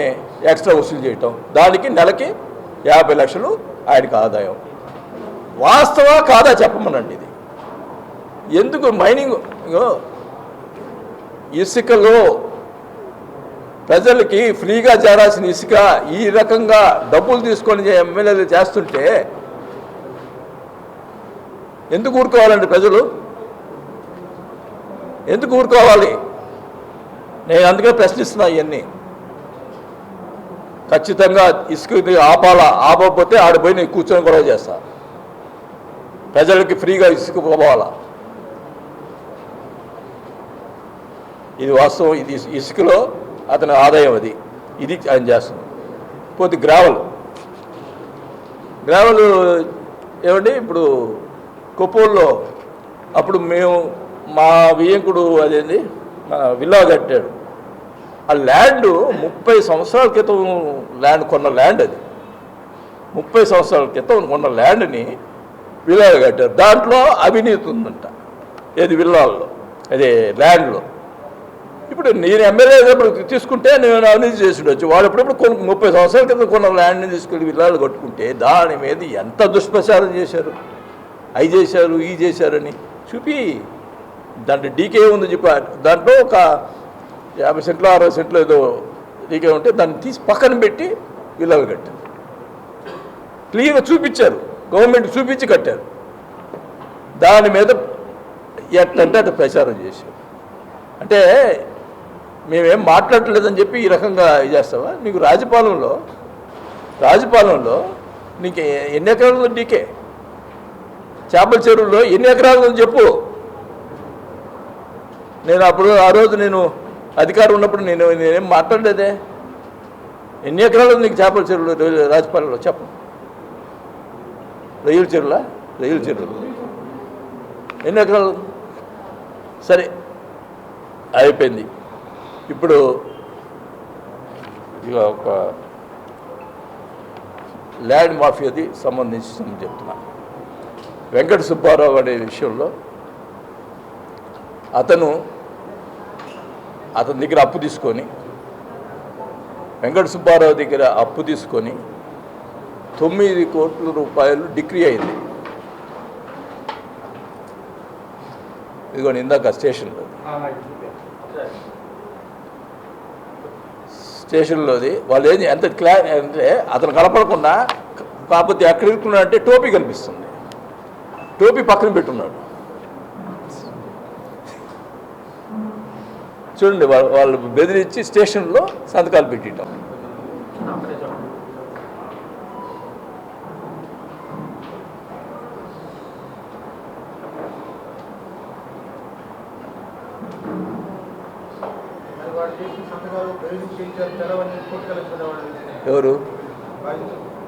ఎక్స్ట్రా వసూలు చేయటం, దానికి నెలకి 50 లక్షలు ఆయనకి ఆదాయం. వాస్తవా కాదా చెప్పమనండి. ఇది ఎందుకు మైనింగ్ ఇసుకలో ప్రజలకి ఫ్రీగా చేరాల్సిన ఇసుక ఈ రకంగా డబ్బులు తీసుకొని ఎమ్మెల్యేలు చేస్తుంటే ఎందుకు ఊరుకోవాలండి ప్రజలు? ఎందుకు ఊరుకోవాలి? నేను అందుకే ప్రశ్నిస్తున్నా. ఇవన్నీ ఖచ్చితంగా ఇసుక ఆపకపోతే ఆడిపోయి నేను కూర్చొని గొడవ చేస్తా. ప్రజలకి ఫ్రీగా ఇసుక పోవాలా, ఇది వాస్తవం. ఇది ఇసుకలో అతని ఆదాయం, ఇది ఆయన చేస్తుంది. పోతే గ్రావెల్ ఏమండి, ఇప్పుడు కొప్పూరులో అప్పుడు మా వియ్యంకుడు అదేంది విల్లా కట్టాడు. ఆ ల్యాండ్ 30 సంవత్సరాల క్రితం కొన్న ల్యాండ్, అది 30 సంవత్సరాల క్రితం కొన్న ల్యాండ్ని విల్లాలు కట్టారు. దాంట్లో అవినీతి ఉందంట. ఏది విల్లాల్లో, అదే ల్యాండ్లో. ఇప్పుడు నేను ఎమ్మెల్యే తీసుకుంటే నేను అవినీతి చేసి ఉండొచ్చు. వాళ్ళు ఎప్పుడప్పుడు 30 సంవత్సరాల క్రితం కొన్న ల్యాండ్ని తీసుకెళ్ళి విల్లాలు కట్టుకుంటే దాని మీద ఎంత దుష్ప్రచారం చేశారు. అవి చేశారు ఈ చేశారని చూపి దాంట్లో డీకే ఉంది చెప్పి దాంట్లో ఒక 50 సెంట్లు 60 సెంట్లు ఏదో డీకే ఉంటే దాన్ని తీసి పక్కన పెట్టి విల్లాలు కట్టారు. క్లియర్గా చూపించారు, గవర్నమెంట్ చూపించి కట్టారు. దాని మీద ఎట్లంటే అటు ప్రచారం చేశారు. అంటే మేమేం మాట్లాడలేదని చెప్పి ఈ రకంగా ఇది చేస్తావా? నీకు రాజపాలెంలో నీకు ఎన్ని ఎకరాలు ఉంది డీకే? చేపల చెరువులో ఎన్ని ఎకరాలు ఉంది చెప్పు. నేను అప్పుడు ఆ రోజు నేను అధికారం ఉన్నప్పుడు నేనేం మాట్లాడలేదే. ఎన్ని ఎకరాలు ఉంది నీకు చేపల చెరువులో రాజపాలెంలో చెప్పు. రొయ్యల చెరువులు ఎన్ని ఎకరాలు? సరే అయిపోయింది. ఇప్పుడు ఇక ఒక ల్యాండ్ మాఫియాది సంబంధించి చెప్తున్నా. వెంకట సుబ్బారావు అనే విషయంలో అతని దగ్గర అప్పు తీసుకొని వెంకట సుబ్బారావు దగ్గర అప్పు తీసుకొని 9 కోట్ల రూపాయలు డిక్రీ అయింది. ఇదిగోండి ఇందాక స్టేషన్లోది వాళ్ళు ఏంది ఎంత అంటే అతను కనపడకుండా, కాకపోతే ఎక్కడ ఇరుక్కున్నాడంటే టోపీ కనిపిస్తుంది, టోపీ పక్కన పెట్టున్నాడు. చూడండి వాళ్ళు బెదిరించి స్టేషన్లో సంతకాలు పెట్టింటాం. ఎవరు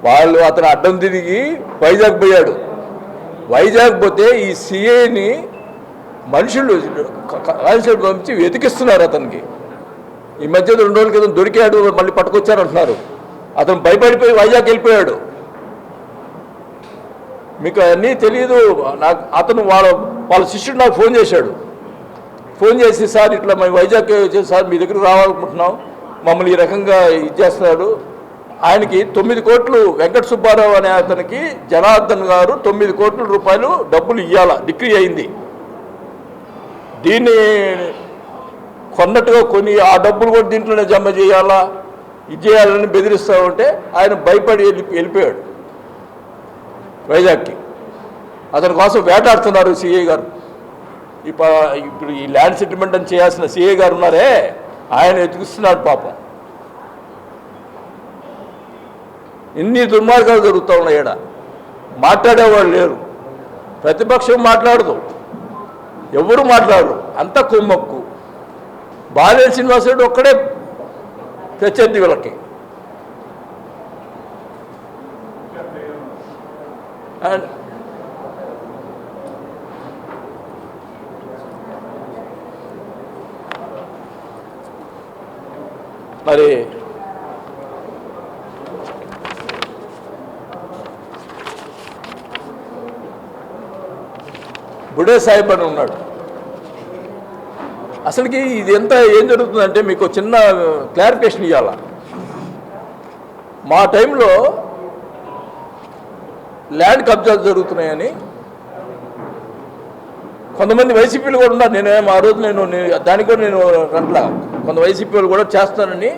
వాళ్ళు? అతను అడ్డం తిరిగి వైజాగ్ పోయాడు. వైజాగ్ పోతే ఈ సిఐని మనుషులు కానిస్టేబుల్ పంపించి వెతికిస్తున్నారు అతనికి. ఈ మధ్య 2 రోజుల క్రితం దొరికాడు, మళ్ళీ పట్టుకొచ్చారు అంటున్నారు. అతను భయపడిపోయి వైజాగ్ వెళ్ళిపోయాడు. మీకు అన్నీ తెలియదు. నాకు అతను వాళ్ళ శిష్యుడు నాకు ఫోన్ చేశాడు. ఫోన్ చేసి, సార్ ఇట్లా మేము వైజాగ్ వచ్చేసి సార్ మీ దగ్గరకు రావాలనుకుంటున్నాం, మమ్మల్ని ఈ రకంగా ఇది చేస్తున్నాడు. ఆయనకి 9 కోట్లు వెంకట సుబ్బారావు అనే అతనికి జనార్దన్ గారు 9 కోట్ల రూపాయలు డబ్బులు ఇవ్వాల డిక్రీ అయింది. దీన్ని కొన్నట్టుగా కొని ఆ డబ్బులు కూడా దీంట్లోనే జమ చేయాలా, ఇది చేయాలని బెదిరిస్తూ ఉంటే ఆయన భయపడి వెళ్ళిపోయాడు వైజాగ్కి. అతని కోసం వేటాడుతున్నారు సిఐ గారు. ఇప్పుడు ఈ ల్యాండ్ సెటిల్మెంట్ అని చేయాల్సిన సిఐ గారు ఉన్నారే, ఆయన ఎదుగుస్తున్నాడు పాపం. ఇన్ని దుర్మార్గాలు జరుగుతూ ఉన్నాయి. ఈడ మాట్లాడేవాళ్ళు లేరు, ప్రతిపక్షం మాట్లాడదు, ఎవరు మాట్లాడరు, అంత కుమ్మక్కు. బాలేని శ్రీనివాసరెడ్డి ఒక్కడే ప్రత్యర్థి వీళ్ళకి. మరి బుడే సాహిబ్ అని ఉన్నాడు. అసలుకి ఇది ఎంత ఏం జరుగుతుందంటే మీకు చిన్న క్లారిఫికేషన్ ఇవ్వాల. మా టైంలో ల్యాండ్ కబ్జాలు జరుగుతున్నాయని కొంతమంది వైసీపీలు కూడా ఉన్నారు. ఆ రోజు దానికి కూడా నేను అట్లా కొంత వైసీపీ వాళ్ళు కూడా చేస్తానని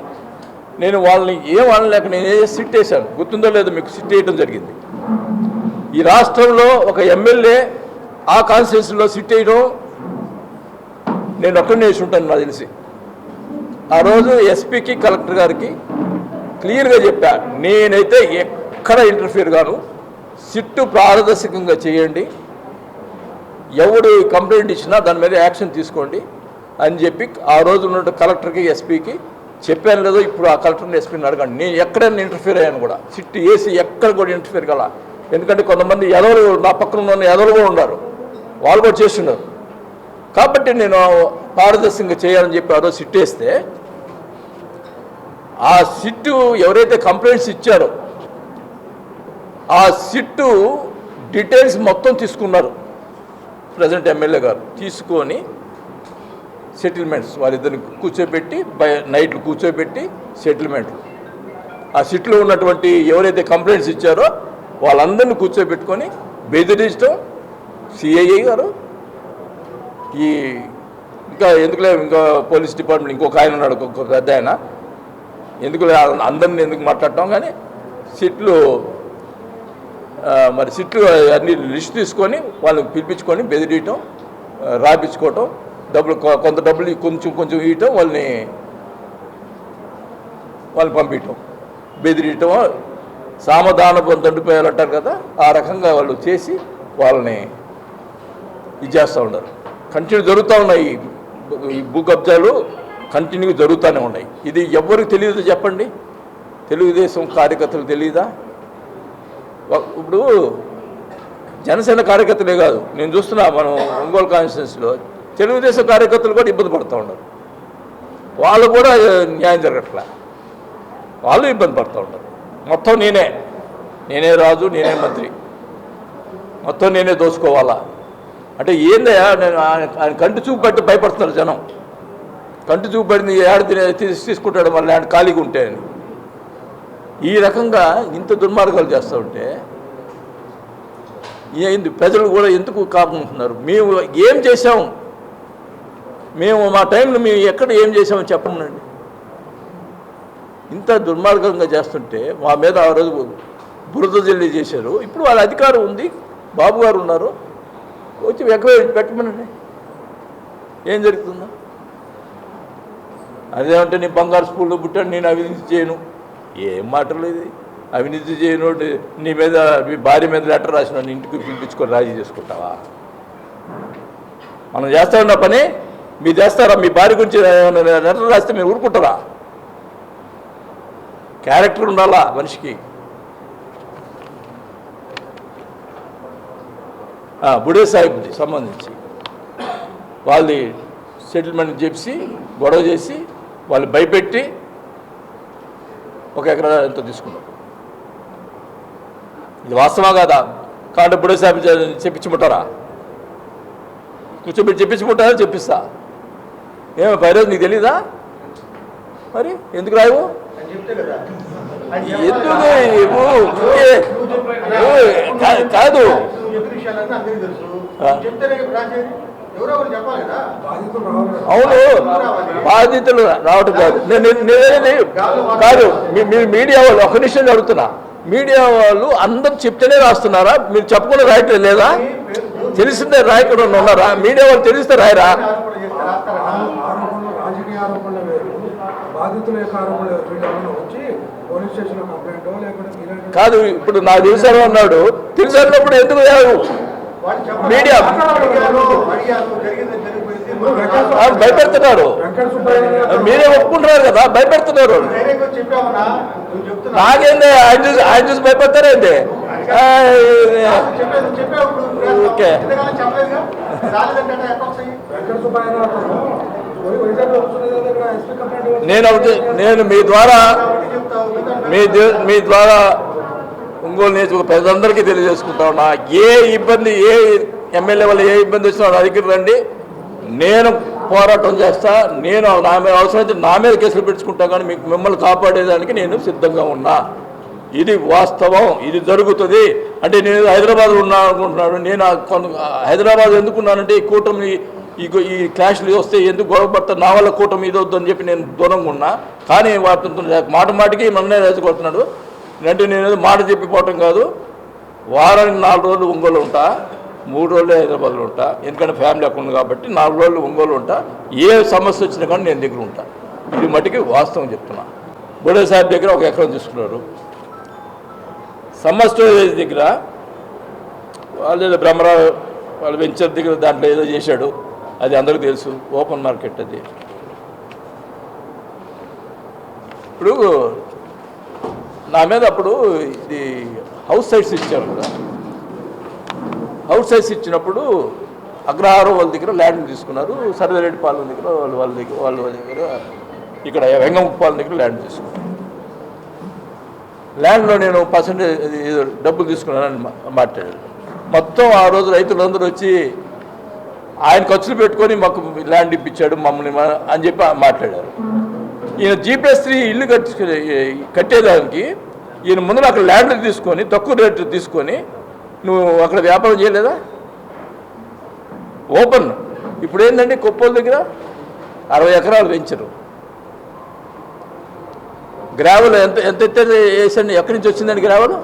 నేను వాళ్ళని ఏం అనలేక నేను సిట్ వేసాను. గుర్తుందో లేదో మీకు, సిట్ వేయడం జరిగింది. ఈ రాష్ట్రంలో ఒక ఎమ్మెల్యే ఆ కాన్స్టిట్యూన్సీలో సిట్ వేయడం నేను ఒక్కడిని వేసి ఉంటాను నాకు తెలిసి. ఆ రోజు ఎస్పీకి కలెక్టర్ గారికి క్లియర్గా చెప్పా, నేనైతే ఎక్కడ ఇంటర్ఫియర్ గాను, సిట్టు పారదర్శకంగా చేయండి, ఎవడు కంప్లైంట్ ఇచ్చినా దాని మీద యాక్షన్ తీసుకోండి అని చెప్పి ఆ రోజు ఉన్న కలెక్టర్కి ఎస్పీకి చెప్పాను కదా. ఇప్పుడు ఆ కలెక్టర్ని ఎస్పీని అడగండి, నేను ఎక్కడైనా ఇంటర్ఫియర్ అయ్యాను కూడా, సిట్టు వేసి ఎక్కడ కూడా ఇంటర్ఫియర్ కల. ఎందుకంటే కొంతమంది ఎదవలు నా పక్కన ఉన్న ఎదవలు కూడా ఉన్నారు, వాళ్ళు కూడా చేస్తున్నారు. కాబట్టి నేను పారదర్శకంగా చేయాలని చెప్పి ఆ రోజు సిట్ వేస్తే, ఆ సిట్టు ఎవరైతే కంప్లైంట్స్ ఇచ్చారో ఆ సిట్టు డీటెయిల్స్ మొత్తం తీసుకున్నారు ప్రజెంట్ ఎమ్మెల్యే గారు. తీసుకొని సెటిల్మెంట్స్ వాళ్ళిద్దరిని కూర్చోబెట్టి నైట్లు కూర్చోబెట్టి సెటిల్మెంట్లు, ఆ సిట్లో ఉన్నటువంటి ఎవరైతే కంప్లైంట్స్ ఇచ్చారో వాళ్ళందరినీ కూర్చోబెట్టుకొని బెదిరించడం, సిఐఏ గారు ఈ ఇంకా ఎందుకులే ఇంకా పోలీస్ డిపార్ట్మెంట్ ఇంకొక ఆయన ఉన్నాడు, ఒక్కొక్క పెద్ద ఆయన, ఎందుకులే అందరిని ఎందుకు మాట్లాడటం, కానీ సిట్లు మరి సిట్లు అన్ని లిస్ట్ తీసుకొని వాళ్ళని పిలిపించుకొని బెదిరియటం, రాపించుకోవటం, కొంత డబ్బులు కొంచెం ఇవ్వటం, వాళ్ళని పంపించటం, బెదిరియటం, సామధానపు తండ్రిపోయాలు అంటారు కదా, ఆ రకంగా వాళ్ళు చేసి వాళ్ళని ఇది చేస్తూ ఉన్నారు. కంటిన్యూ జరుగుతూ ఉన్నాయి, ఈ భూ కబ్జాలు కంటిన్యూ జరుగుతూనే ఉన్నాయి. ఇది ఎవరికి తెలియదు చెప్పండి? తెలుగుదేశం కార్యకర్తలు తెలియదా? ఇప్పుడు జనసేన కార్యకర్తలే కాదు, నేను చూస్తున్నా మనం ఒంగోలు కాన్స్టిట్యున్సీలో తెలుగుదేశం కార్యకర్తలు కూడా ఇబ్బంది పడుతూ ఉన్నారు. వాళ్ళు కూడా న్యాయం జరగట్లా, వాళ్ళు ఇబ్బంది పడుతూ ఉంటారు. మొత్తం నేనే రాజు, నేనే మంత్రి, మొత్తం నేనే దోచుకోవాలా అంటే ఏందయ్యా? నేను ఆయన కంటి చూపు పెట్టి భయపడుతున్నారు జనం. కంటి చూపు పడింది ఏడు తీసుకుంటాడు మళ్ళీ ఆయన ఖాళీగా ఉంటే అని. ఈ రకంగా ఇంత దుర్మార్గాలు చేస్తూ ఉంటే ఏంది? ప్రజలు కూడా ఎందుకు కాపుకుంటున్నారు? మేము ఏం చేసాం? మేము మా టైంలో మేము ఎక్కడ ఏం చేసామని చెప్పండి. ఇంత దుర్మార్గంగా చేస్తుంటే మా మీద ఆ రోజు బురద జల్లి చేశారు. ఇప్పుడు వాళ్ళ అధికారం ఉంది, బాబు గారు ఉన్నారు, వచ్చి ఎక్కడ పెట్టమనండి, ఏం జరుగుతుందో? అదేమంటే నీ బంగారు స్కూల్లో పుట్టాను, నేను అవినీతి చేయను. ఏం మాటలు ఇది? అవినీతి చేయను, నీ మీద మీ భార్య మీద లెటర్ రాసిన ఇంటికి పిలిపించుకొని రాజీ చేసుకుంటావా? మనం చేస్తామన్న పని మీరు చేస్తారా? మీ భార్య గురించి లెటర్ రాస్తే మీరు ఊరుకుంటారా? క్యారెక్టర్ ఉండాలా మనిషికి. బుడే సాహిబ్కి సంబంధించి వాళ్ళది సెటిల్మెంట్ చేసి గొడవ చేసి వాళ్ళు భయపెట్టి 1 ఎకరా ఎంతో తీసుకున్నారు. ఇది వాస్తవా కాదా? కాబట్టి బుడే సాహిబ్ చెప్పించుకుంటారా? కూర్చోబెట్టి చెప్పించుకుంటారా? చెప్పిస్తా. ఏమో పైరోజు నీకు తెలీదా? మరి ఎందుకు రాయవు? కాదు, అవును, బాధితులు రావటం కాదు. కాదు, మీరు మీడియా వాళ్ళు ఒక నిమిషం అడుగుతున్నా, మీడియా వాళ్ళు అందరూ చెప్తేనే రాస్తున్నారా? మీరు చెప్పకుండా రాయట్లేదు లేదా? తెలిసిందే రాయకుండా ఉన్నారా? మీడియా వాళ్ళు తెలిస్తే రాయరా? కాదు, ఇప్పుడు నాకు తెలిసాను అన్నాడు, తెలిసినప్పుడు ఎందుకు మీడియా భయపెడుతున్నారు? మీరే ఒప్పుకుంటున్నారు కదా, భయపెడుతున్నారు. నాకేంది ఆయన చూసి భయపెడతారేంటి? ఓకే, నేను మీ ద్వారా ఒంగోలు నియోజకవర్గ ప్రజలందరికీ తెలియజేసుకుంటా ఉన్నా, ఏ ఇబ్బంది, ఏ ఎమ్మెల్యే వల్ల ఏ ఇబ్బంది వచ్చినా నా దగ్గర రండి, నేను పోరాటం చేస్తా. నేను నా మీద అవసరమైతే నా మీద కేసులు పెట్టుకుంటా, కానీ మిమ్మల్ని కాపాడేదానికి నేను సిద్ధంగా ఉన్నా. ఇది వాస్తవం, ఇది జరుగుతుంది. అంటే నేను హైదరాబాద్లో ఉన్నా అనుకుంటున్నాను. నేను హైదరాబాద్ ఎందుకున్నానంటే ఈ కూటమి ఈ క్లాష్లు వస్తే ఎందుకు గొడవపడతా, నా వల్ల కూటమి ఇది వద్దని చెప్పి నేను దూరంగా ఉన్నా. కానీ వాటితో మాటికి నన్నే రెచ్చగొడుతున్నాడు. అంటే నేను మాట చెప్పిపోవటం కాదు, వారానికి 4 రోజులు ఒంగోలు ఉంటా, 3 రోజులు హైదరాబాద్లో ఉంటా. ఎందుకంటే ఫ్యామిలీ అక్కడ ఉంది కాబట్టి 4 రోజులు ఒంగోలు ఉంటా. ఏ సమస్య వచ్చినా కానీ నేను దగ్గర ఉంటా. ఇది మటుకి వాస్తవం చెప్తున్నా. బుడే సాహిబ్ దగ్గర 1 ఎకరం తీసుకున్నారు. సమ్మర్ స్టోరేజ్ దగ్గర వాళ్ళు ఏదో బ్రహ్మరావు వాళ్ళ వెంచర్ దగ్గర దాంట్లో ఏదో చేశాడు, అది అందరికీ తెలుసు, ఓపెన్ మార్కెట్ అది. ఇప్పుడు నా మీద అప్పుడు ఇది హౌస్ సైట్స్ ఇచ్చారు కదా, హౌస్ సైట్స్ ఇచ్చినప్పుడు అగ్రహారం వాళ్ళ దగ్గర ల్యాండ్ తీసుకున్నారు, సర్వేరెడ్డి పాలెం దగ్గర వాళ్ళ దగ్గర ఇక్కడ వెంగముప్పాలెం దగ్గర ల్యాండ్ తీసుకున్నారు. ల్యాండ్లో నేను పర్సెంటేజ్ డబ్బులు తీసుకున్నానని మాట్లాడాడు. మొత్తం ఆ రోజు రైతులందరూ వచ్చి ఆయన ఖర్చులు పెట్టుకొని మాకు ల్యాండ్ ఇప్పించాడు మమ్మల్ని అని చెప్పి మాట్లాడారు. ఈయన G+3 ఇల్లు కట్టేదానికి ఈయన ముందు అక్కడ ల్యాండ్ తీసుకొని తక్కువ రేటు తీసుకొని నువ్వు అక్కడ వ్యాపారం చేయలేదా? ఓపెన్. ఇప్పుడు ఏంటంటే కొప్పోల దగ్గర 60 ఎకరాలు పెంచరు. గ్రావెల్ ఎంత ఎంత ఎత్తే వేసండి, ఎక్కడి నుంచి వచ్చిందండి గ్రావెల్?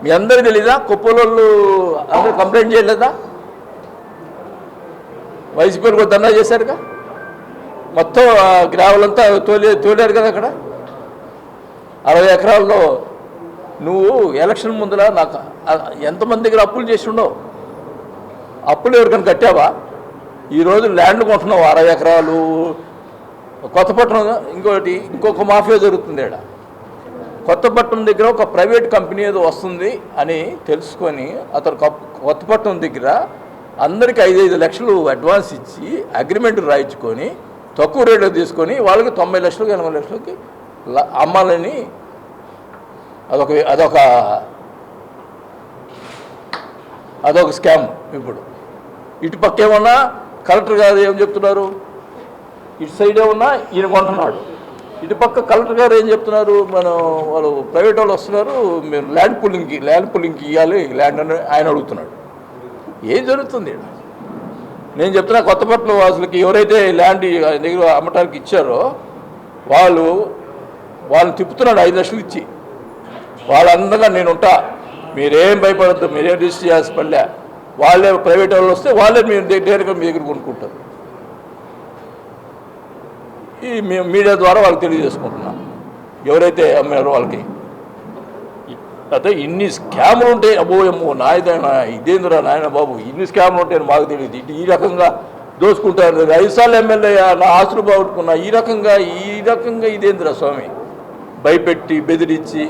మీ అందరికీ తెలీదా? కొప్పోలు అందరూ కంప్లైంట్ చేయలేదా? వైసీపీలు కూడా ధర్నా చేశారుగా, మొత్తం గ్రావెల్ అంతా తోలారు కదా అక్కడ. 60 ఎకరాల్లో నువ్వు ఎలక్షన్ ముందర నాకు ఎంతమంది దగ్గర అప్పులు చేసి ఉండవు? అప్పులు ఎవరికైనా కట్టావా? ఈరోజు ల్యాండ్ కొంటున్నావు 60 ఎకరాలు. కొత్తపట్నం ఇంకొక మాఫియా జరుగుతుంది ఇక్కడ. కొత్తపట్నం దగ్గర ఒక ప్రైవేట్ కంపెనీ ఏదో వస్తుంది అని తెలుసుకొని అతను కొత్తపట్నం దగ్గర అందరికి 5-5 లక్షలు అడ్వాన్స్ ఇచ్చి అగ్రిమెంట్ రాయించుకొని తక్కువ రేట్లో తీసుకొని వాళ్ళకి 90 లక్షలకి 80 లక్షలకి అమ్మాలని అదొక స్కామ్. ఇప్పుడు ఇటు పక్క ఏమన్నా కలెక్టర్ గారు ఏం చెప్తున్నారు, ఇటు సైడ్ ఏమన్నా ఈయన కొంటున్నాడు, ఇటు పక్క కలెక్టర్ గారు ఏం చెప్తున్నారు, వాళ్ళు ప్రైవేట్ వాళ్ళు వస్తున్నారు, మేము ల్యాండ్ పుల్లింగ్కి ఇవ్వాలి ల్యాండ్ అని ఆయన అడుగుతున్నాడు. ఏం జరుగుతుంది? నేను చెప్తున్నా, కొత్తపట్నం వాసులకి ఎవరైతే ల్యాండ్ దగ్గర అమ్మటానికి ఇచ్చారో వాళ్ళని తిప్పుతున్నాడు 5 లక్షలు ఇచ్చి. వాళ్ళందరిగా నేను ఉంటా, మీరేం భయపడద్దు, మీరేం రిజిస్టర్ చేయాల్సి పడలే, వాళ్ళే ప్రైవేట్ వాళ్ళు వస్తే వాళ్ళే మీరు డైరెక్ట్గా మీ దగ్గర కొనుక్కుంటారు. ఈ మీడియా ద్వారా వాళ్ళకి తెలియజేసుకుంటున్నాం ఎవరైతే అమ్మారో వాళ్ళకి. అయితే ఇన్ని స్కాములు ఉంటాయి, అబ్బోయమ్మో నాయన ఇదేంద్రా నాయన బాబు, ఇన్ని స్కాములు ఉంటాయని మాకు తెలియదు. ఇటు ఈ రకంగా దోసుకుంటారు. 5 సార్లు ఎమ్మెల్యే నా ఆస్తులు బాగుట్టుకున్నా, ఈ రకంగా ఇదేంద్రా స్వామి, భయపెట్టి బెదిరించి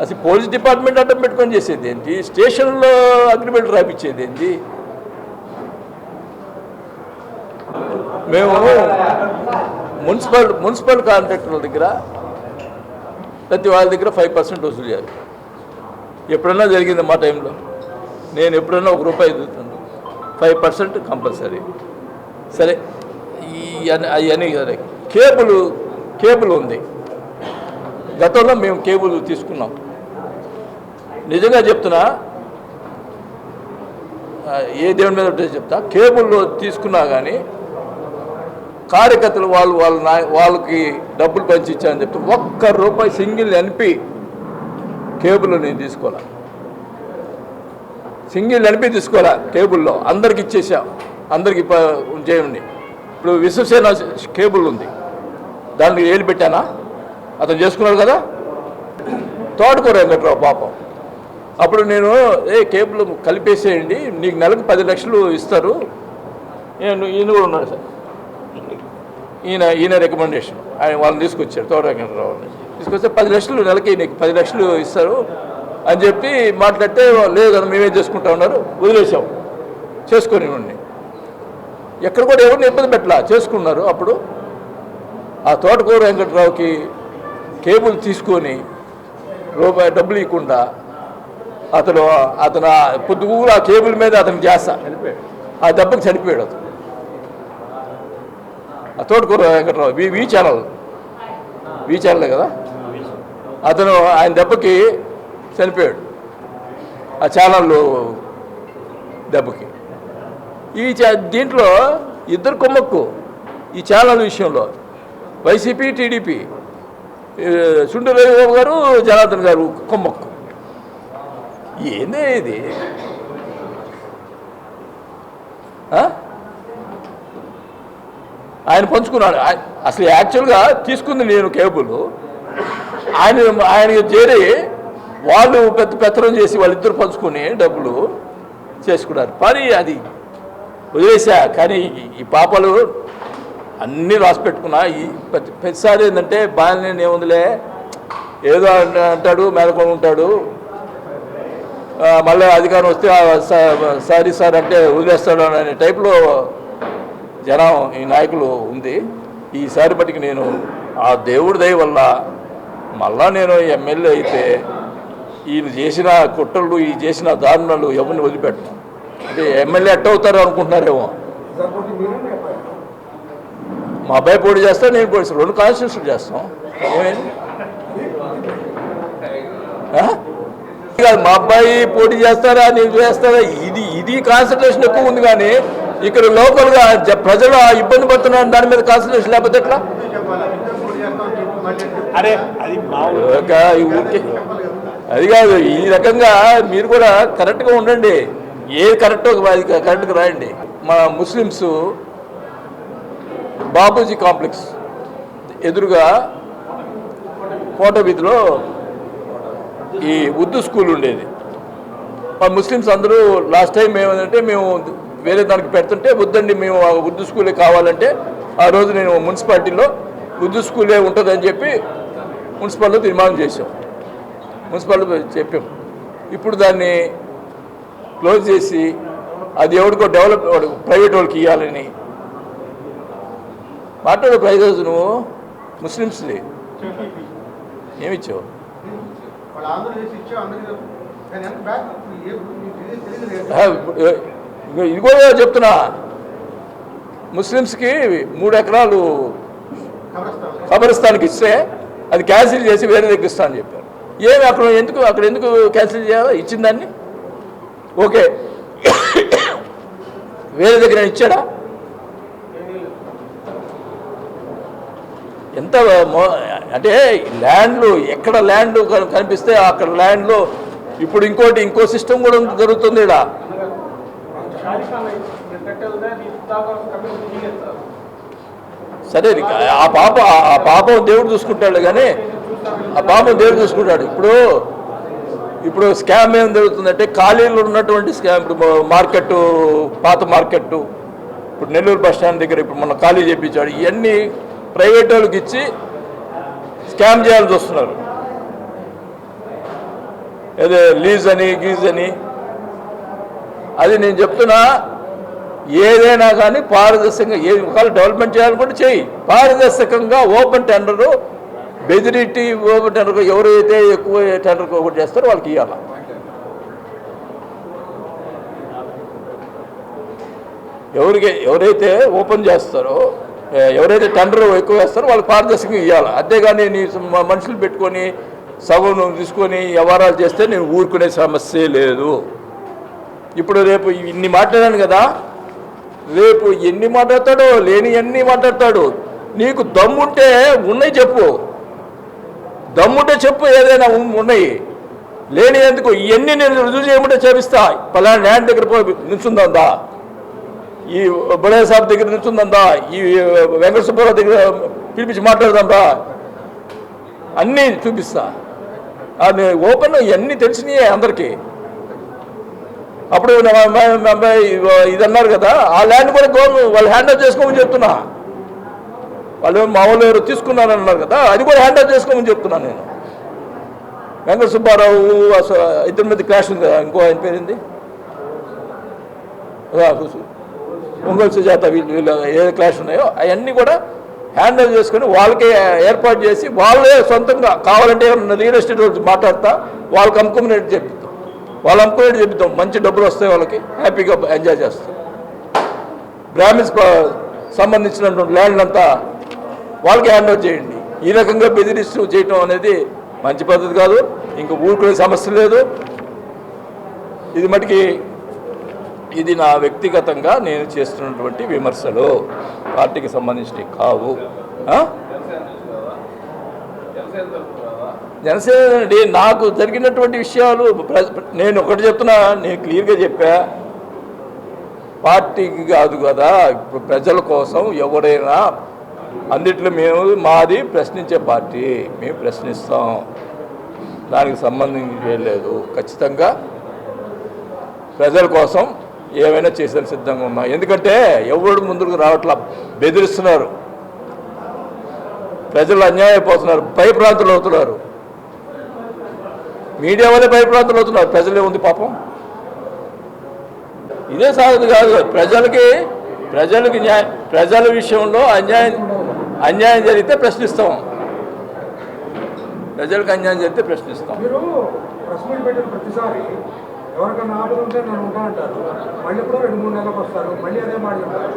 అసలు పోలీస్ డిపార్ట్మెంట్ అడ్డం పెట్టుకొని చేసేది ఏంటి, స్టేషన్లో అగ్రిమెంట్ రాపించేది ఏంటి? మేము మున్సిపల్ కాంట్రాక్టర్ల దగ్గర ప్రతి వాళ్ళ దగ్గర 5% వసూలు చేయాలి. ఎప్పుడన్నా జరిగింది మా టైంలో? నేను ఎప్పుడన్నా ₹1 ఎదుగుతాను, 5% కంపల్సరీ. సరే, అవన్నీ సరే. కేబుల్ ఉంది. గతంలో మేము కేబుల్ తీసుకున్నాం. నిజంగా చెప్తున్నా, ఏ దేవుని మీద చెప్తా, కేబుల్ తీసుకున్నా కానీ కార్యకర్తలు వాళ్ళకి డబ్బులు పంచిచ్చారని చెప్తే ₹1 సింగిల్ ఎన్పి కేబుల్ నేను తీసుకోవాలా, సింగిల్ ఎన్పి తీసుకోవాలా. కేబుల్లో అందరికి ఇచ్చేసా, అందరికి చేయండి. ఇప్పుడు విశ్వసేన కేబుల్ ఉంది, దానికి ఏలు పెట్టానా? అతను చేసుకున్నాడు కదా. తోటకూర వెంకట్రావు పాపం, అప్పుడు నేను కేబుల్ కలిపేసేయండి, నీకు నెలకు 10 లక్షలు ఇస్తారు. ఈయన కూడా ఉన్నాడు సార్, ఈయన రికమెండేషన్, ఆయన వాళ్ళని తీసుకొచ్చారు, తోట వెంకట్రావుని తీసుకొస్తే 10 లక్షలు నెలకి నీకు 10 లక్షలు ఇస్తారు అని చెప్పి మాట్లాడితే, లేదు కదా మేమే చేసుకుంటా ఉన్నారు, వదిలేసాం. చేసుకొని ఉండి ఎక్కడ కూడా ఎవరిని ఇబ్బంది పెట్టలా, చేసుకున్నారు. అప్పుడు ఆ తోటకూర వెంకట్రావుకి కేబుల్ తీసుకొని ₹1 డబ్బులు ఇవ్వకుండా అతను పొద్దుగూరు ఆ కేబుల్ మీద అతను చేస్తా ఆ దెబ్బకి చనిపోయాడు అతను. ఆ తోటకూర వెంకట్రావు వి ఛానల్ కదా, అతను ఆయన దెబ్బకి చనిపోయాడు, ఆ ఛానల్ దెబ్బకి. దీంట్లో ఇద్దరు కొమ్మక్కు ఈ ఛానల్ విషయంలో, వైసీపీ టీడీపీ, సుండూరు రవిబాబు గారు జనార్దన్ గారు కొమ్మక్కు. ఏందే ఇది? ఆయన పంచుకున్నాడు. అసలు యాక్చువల్గా తీసుకుంది నేను కేబుల్, ఆయనకి చేరి వాళ్ళు పెత్తనం చేసి వాళ్ళిద్దరు పంచుకొని డబ్బులు చేసుకున్నారు. పని అది వదిలేసా. కానీ ఈ పాపలు అన్నీ రాసి పెట్టుకున్నా. ఈ ప్రతిసారి ఏంటంటే బాగానే ఏముందిలే, ఏదో అంటాడు, మేలకొని ఉంటాడు, మళ్ళీ అధికారం వస్తే సారీ సార్ అంటే వదిలేస్తాడు అనే టైప్లో జనం ఈ నాయకులు ఉంది. ఈసారి బట్టికి నేను ఆ దేవుడి దయ వల్ల మళ్ళా నేను ఎమ్మెల్యే అయితే ఈయన చేసిన కుట్రలు, ఈ చేసిన దారుణాలు ఎవరిని వదిలిపెట్టను. అంటే ఎమ్మెల్యే ఎట్టవుతారు అనుకుంటున్నారేమో. మా అబ్బాయి పోటీ చేస్తా, నేను పోటీ చేస్తాను, 2 కాన్స్టిట్యూషన్ చేస్తాం. ఏమైంది? మా అబ్బాయి పోటీ చేస్తారా, నేను చేస్తారా? ఇది ఇది కాన్సన్ట్రేషన్ ఎక్కువ ఉంది, కానీ ఇక్కడ లోకల్గా ప్రజలు ఇబ్బంది పడుతున్నారు దాని మీద కాన్సన్ట్రేషన్ లేకపోతే ఎట్లా? అరే అది అది కాదు, ఈ రకంగా మీరు కూడా కరెక్ట్గా ఉండండి. ఏది కరెక్టో అది కరెక్ట్గా రాయండి. మన ముస్లిమ్స్ బాపూజీ కాంప్లెక్స్ ఎదురుగా కోట వీధిలో ఈ ఉర్దూ స్కూల్ ఉండేది. మా ముస్లిమ్స్ అందరూ లాస్ట్ టైం ఏమంటే మేము వేరే దానికి పెడుతుంటే వద్దండి, మేము ఉర్దూ స్కూలే కావాలంటే ఆ రోజు నేను మున్సిపాలిటీలో ఉర్దూ స్కూలే ఉంటుందని చెప్పి మున్సిపాలిటీలో తీర్మానం చేసాం. మున్సిపాలిటీ చెప్పాం. ఇప్పుడు దాన్ని క్లోజ్ చేసి అది ఎవరికో డెవలప్ ప్రైవేట్ వాళ్ళకి ఇవ్వాలని మాట్లాడే ప్రైజెస్ నువ్వు ముస్లిమ్స్ది ఏమిచ్చావు? ఇది కూడా చెప్తున్నా, ముస్లిమ్స్కి 3 ఎకరాలు ఖబరస్థాన్కి ఇస్తే అది క్యాన్సిల్ చేసి వేరే దగ్గర ఇస్తా అని చెప్పారు. ఏమి అక్కడ ఎందుకు క్యాన్సిల్ చేయాలి? ఇచ్చిన దాన్ని ఓకే, వేరే దగ్గర ఇచ్చాడా? ఎంత అంటే ల్యాండ్లు ఎక్కడ ల్యాండ్ కనిపిస్తే అక్కడ ల్యాండ్లో ఇప్పుడు ఇంకో సిస్టమ్ కూడా జరుగుతుంది ఇక్కడ. సరే ఆ పాపం దేవుడు చూసుకుంటాడు, కానీ ఆ పాపం దేవుడు చూసుకుంటాడు. ఇప్పుడు స్కామ్ ఏం జరుగుతుందంటే ఖాళీలు ఉన్నటువంటి స్కామ్. ఇప్పుడు మార్కెట్, పాత మార్కెట్, ఇప్పుడు నెల్లూరు బస్ స్టాండ్ దగ్గర ఇప్పుడు మొన్న ఖాళీ చేయించాడు. ఇవన్నీ ప్రైవేట్ వాళ్ళకి ఇచ్చి స్కామ్ చేయాల్సి వస్తున్నారు. అదే లీజ్ అని గీజ్ అని. అది నేను చెప్తున్నా, ఏదైనా కానీ పారదర్శకంగా ఒకవేళ డెవలప్మెంట్ చేయాలనుకుంటే చేయి. పారదర్శకంగా ఓపెన్ టెండరు బెదిరిటీ ఓపెన్ టెండర్ ఎవరైతే ఎక్కువ టెండర్ ఒకటి చేస్తారో వాళ్ళకి ఇవ్వాలి. ఎవరైతే ఓపెన్ చేస్తారో, ఎవరైతే టెండర్ ఎక్కువ వేస్తారో వాళ్ళకి పారదర్శకంగా ఇవ్వాలి. అంతేగాని నీ మనుషులు పెట్టుకొని సగం తీసుకొని వ్యవహారాలు చేస్తే నేను ఊరుకునే సమస్య లేదు. ఇప్పుడు రేపు ఇన్ని మాట్లాడాను కదా, రేపు ఎన్ని మాట్లాడతాడో లేని ఎన్ని మాట్లాడతాడు. నీకు దమ్ముంటే ఉన్నాయి చెప్పు, దమ్ముంటే చెప్పు, ఏదైనా ఉన్నాయి. లేని ఎందుకు ఇవన్నీ నేను రుజువు చేయమంటే చేపిస్తా. పలానా ల్యాండ్ దగ్గర పోయి నిల్చుందా, ఈ బుడయ్య సాబ్ దగ్గర నిల్చుందా, ఈ వెంకట సుబ్బారావు దగ్గర పిలిపించి మాట్లాడదాంరా, అన్నీ చూపిస్తా. అది ఓపెన్ ఇవన్నీ తెలిసినాయే అందరికీ. అప్పుడు ఇది అన్నారు కదా, ఆ ల్యాండ్ కూడా వాళ్ళు హ్యాండ్ ఓవర్ చేసుకోమని చెప్తున్నా. వాళ్ళు మా వాళ్ళు ఎవరు తీసుకున్నారని అన్నారు కదా, అది కూడా హ్యాండ్ ఓవర్ చేసుకోమని చెప్తున్నాను నేను. వెంకట సుబ్బారావు ఇద్దరి మీద క్లాష్ ఉంది కదా, ఇంకో ఆయన పేరుంది ఒంగోలు సుజాత, వీళ్ళు ఏ క్లాష్ ఉన్నాయో అవన్నీ కూడా హ్యాండ్ ఓవర్ చేసుకొని వాళ్ళకే ఏర్పాటు చేసి వాళ్ళే సొంతంగా కావాలంటే రియల్ ఎస్టేట్ వాళ్ళు మాట్లాడతా వాళ్ళకి అమ్ముకునేట్టు చెప్తాం. వాళ్ళు అమ్ముకునేట్టు చెప్తాం, మంచి డబ్బులు వస్తాయి వాళ్ళకి, హ్యాపీగా ఎంజాయ్ చేస్తాం. బ్రాహ్మిన్స్ సంబంధించినటువంటి ల్యాండ్ అంతా వాళ్ళకి హ్యాండ్ ఓవర్ చేయండి. ఈ రకంగా బెదిరిస్తూ చేయటం అనేది మంచి పద్ధతి కాదు. ఇంక ఊరుకునే సమస్య లేదు. ఇది మటుకి ఇది నా వ్యక్తిగతంగా నేను చేస్తున్నటువంటి విమర్శలు, పార్టీకి సంబంధించినవి కావు. జనసేన అండి, నాకు జరిగినటువంటి విషయాలు నేను ఒకటి చెప్తున్నా, నేను క్లియర్గా చెప్పా. పార్టీకి కాదు కదా, ఇప్పుడు ప్రజల కోసం ఎవరైనా అన్నిట్లో మాది ప్రశ్నించే పార్టీ, మేము ప్రశ్నిస్తాం, దానికి సంబంధించి లేదు. ఖచ్చితంగా ప్రజల కోసం ఏమైనా చేసేది సిద్ధంగా ఉన్నాం. ఎందుకంటే ఎవరు ముందుకు రావట్లా, బెదిరిస్తున్నారు, ప్రజలు అన్యాయం అయిపోతున్నారు, భయప్రాంతులు అవుతున్నారు. మీడియా వల్లే భయప్రాంతులు అవుతున్నారు. ప్రజలే ఉంది పాపం. ఇదే సాగుతుంది కాదు. ప్రజలకి ప్రజల విషయంలో అన్యాయం జరిగితే ప్రశ్నిస్తాం. ప్రజలకు అన్యాయం జరిగితే ప్రశ్నిస్తాం. ఎవరికైనా ఆపద ఉంటే నేను ఉంటా అంటారు, మళ్ళీ కూడా 2-3 నెలలకు వస్తారు, మళ్ళీ అదే మాట చెప్తారు.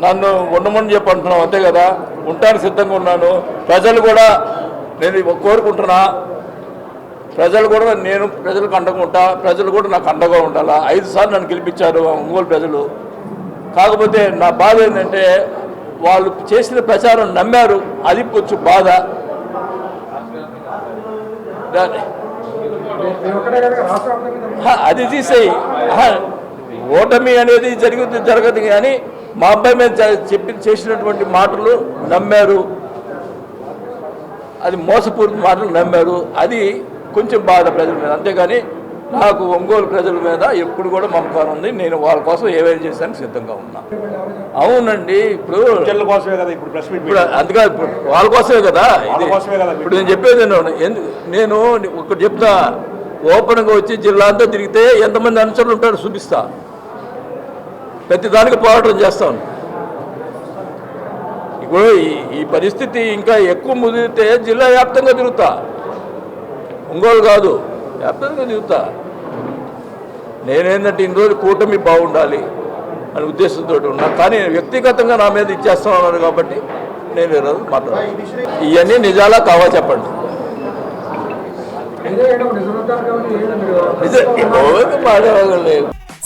నన్ను ఉండమని చెప్పి అంటున్నావు అంతే కదా, ఉంటాను సిద్ధంగా ఉన్నాను. ప్రజలు కూడా నేను కోరుకుంటున్నా, ప్రజలు కూడా నేను ప్రజలకు అండగా ఉంటా, ప్రజలు కూడా నాకు అండగా ఉండాలా. 5 సార్లు నన్ను గెలిపించారు ఒంగోలు ప్రజలు. కాకపోతే నా బాధ ఏంటంటే వాళ్ళు చేసిన ప్రచారం నమ్మారు, అది కొంచెం బాధ. అది తీసేయి. ఓటమి అనేది జరగదు కానీ మా అబ్బాయి మీద చేసినటువంటి మాటలు నమ్మారు, అది మోసపూరిత మాటలు నమ్మారు, అది కొంచెం బాధ ప్రజల మీద. అంతేగాని నాకు ఒంగోలు ప్రజల మీద ఎప్పుడు కూడా మమకారం ఉంది. నేను వాళ్ళ కోసం ఏవైనా చేశానికి సిద్ధంగా ఉన్నా. అవునండి, ఇప్పుడు అందుకే వాళ్ళ కోసమే కదా ఇది. ఇప్పుడు నేను చెప్పేది నేను ఒకటి చెప్తా, ఓపెన్గా వచ్చి జిల్లా అంతా తిరిగితే ఎంతమంది అనుచరులు ఉంటారో చూపిస్తా, ప్రతి దానికి పోరాటం చేస్తాను. ఇప్పుడు ఈ పరిస్థితి ఇంకా ఎక్కువ ముదిరితే జిల్లా వ్యాప్తంగా తిరుగుతా, ఒంగోలు కాదు వ్యాప్తంగా తిరుగుతా. నేనేంటంటే ఇన్ని రోజులు కూటమి బాగుండాలి అనే ఉద్దేశంతో ఉన్నా, కానీ వ్యక్తిగతంగా నా మీద ఇచ్చేస్తాను అన్నారు కాబట్టి నేను ఈరోజు మాట్లాడాను. ఇవన్నీ నిజాలా కావా చెప్పండి.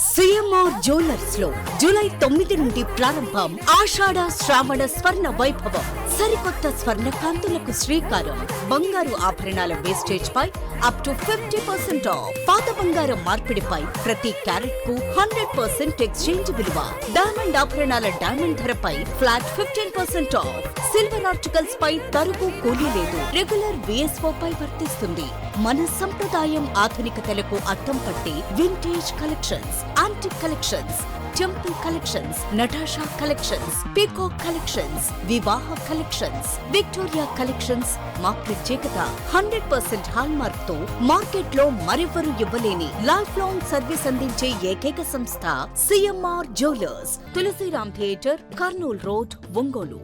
సిఎంఆర్ జ్యువెలర్స్ లో జూలై 9 నుండి ప్రారంభం ఆషాఢ శ్రావణ స్వర్ణ వైభవం. సరికొత్త స్వర్ణ కాంతులకు శ్రీకారం. బంగారు ఆభరణాల వేస్టేజ్ పై అప్ టు 50% ఆఫ్. పాత బంగారం మార్పిడిపై ప్రతి క్యారెట్ కు 100% ఎక్స్చేంజ్ విలువ. డైమండ్ ఆభరణాల డైమండ్ ధరపై ఫ్లాట్ 15% ఆఫ్. సిల్వర్ ఆర్టికల్స్ పై తరుగు కూలీ లేదు. రెగ్యులర్ VSO పై వర్తిస్తుంది. మన సంప్రదాయం ఆధునికతలకు అద్దం పట్టి vintage collections, antique collections, temple collections, Natasha collections, peacock collections, వివాహ కలెక్షన్స్, విక్టోరియా కలెక్షన్స్ మా ప్రత్యేకత. 100% హాల్ మార్క్ తో మార్కెట్ లో మరెవరూ ఇవ్వలేని లైఫ్ లాంగ్ సర్వీస్ అందించే ఏకైక సంస్థ CMR jewellers. Tulasiram theatre, Kurnool road, Ongole.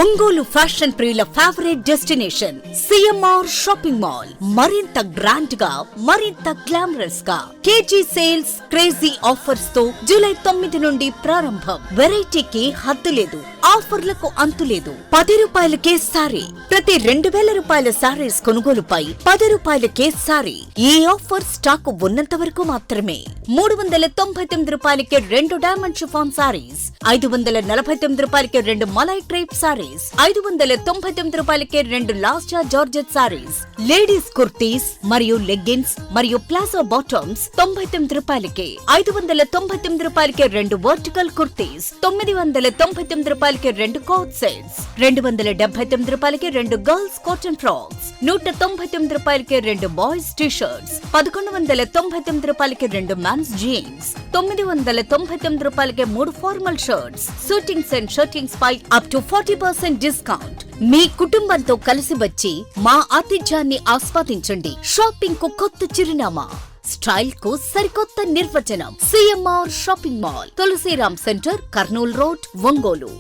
Ongole fashion ప్రియుల favourite destination CMR shopping mall. మరింత గ్రాండ్ గా, మరింత గ్లామరస్ గా కేజీ సేల్స్, క్రేజీ ఆఫర్స్ తో జూలై 9 నుండి ప్రారంభం. వెరైటీకి హద్దు లేదు, ఆఫర్లకు అంతు లేదు. 10 రూపాయలకే సారీ. ప్రతి 2000 రూపాయల సారీస్ కొనుగోలుపై 10 రూపాయలకే సారీ. ఈ ఆఫర్ స్టాక్ ఉన్నంత వరకు మాత్రమే. 399 రూపాయలకే 2 డైమండ్ షిఫాన్ సారీస్, 549 రూపాయలకే 2 మలై క్రేప్ సారీస్, 599 రూపాయలకే 2 లాస్టా జార్జెట్ సారీస్. లేడీస్ కుర్తీస్ మరియు లెగ్గిన్స్ మరియు ప్లాజో బాటమ్స్ 99 రూపాయలకే, 599 రూపాయలకే 2 వర్టికల్ కుర్తీస్, 999 రూపాయలకే 2 కోట్ సెట్స్, 279 రూపాయలకే 2 గర్ల్స్ కాటన్ ఫ్రాక్స్, 199 రూపాయలకే 2 బాయ్స్ టీ షర్ట్స్, 1199 రూపాయలకే 2 మెన్స్ జీన్స్, 999 రూపాయలకే 3 formal shirts. Suitings and shirtings పై అప్ టు 40% డిస్కౌంట్. మీ కుటుంబంతో కలిసి వచ్చి మా ఆతిథ్యాన్ని ఆస్వాదించండి. షాపింగ్ కు కొత్త చిరునామా, స్టైల్ కు సరికొత్త నిర్వచనం. CMR shopping mall, Tulsiram centre, Kurnool road, Ongole.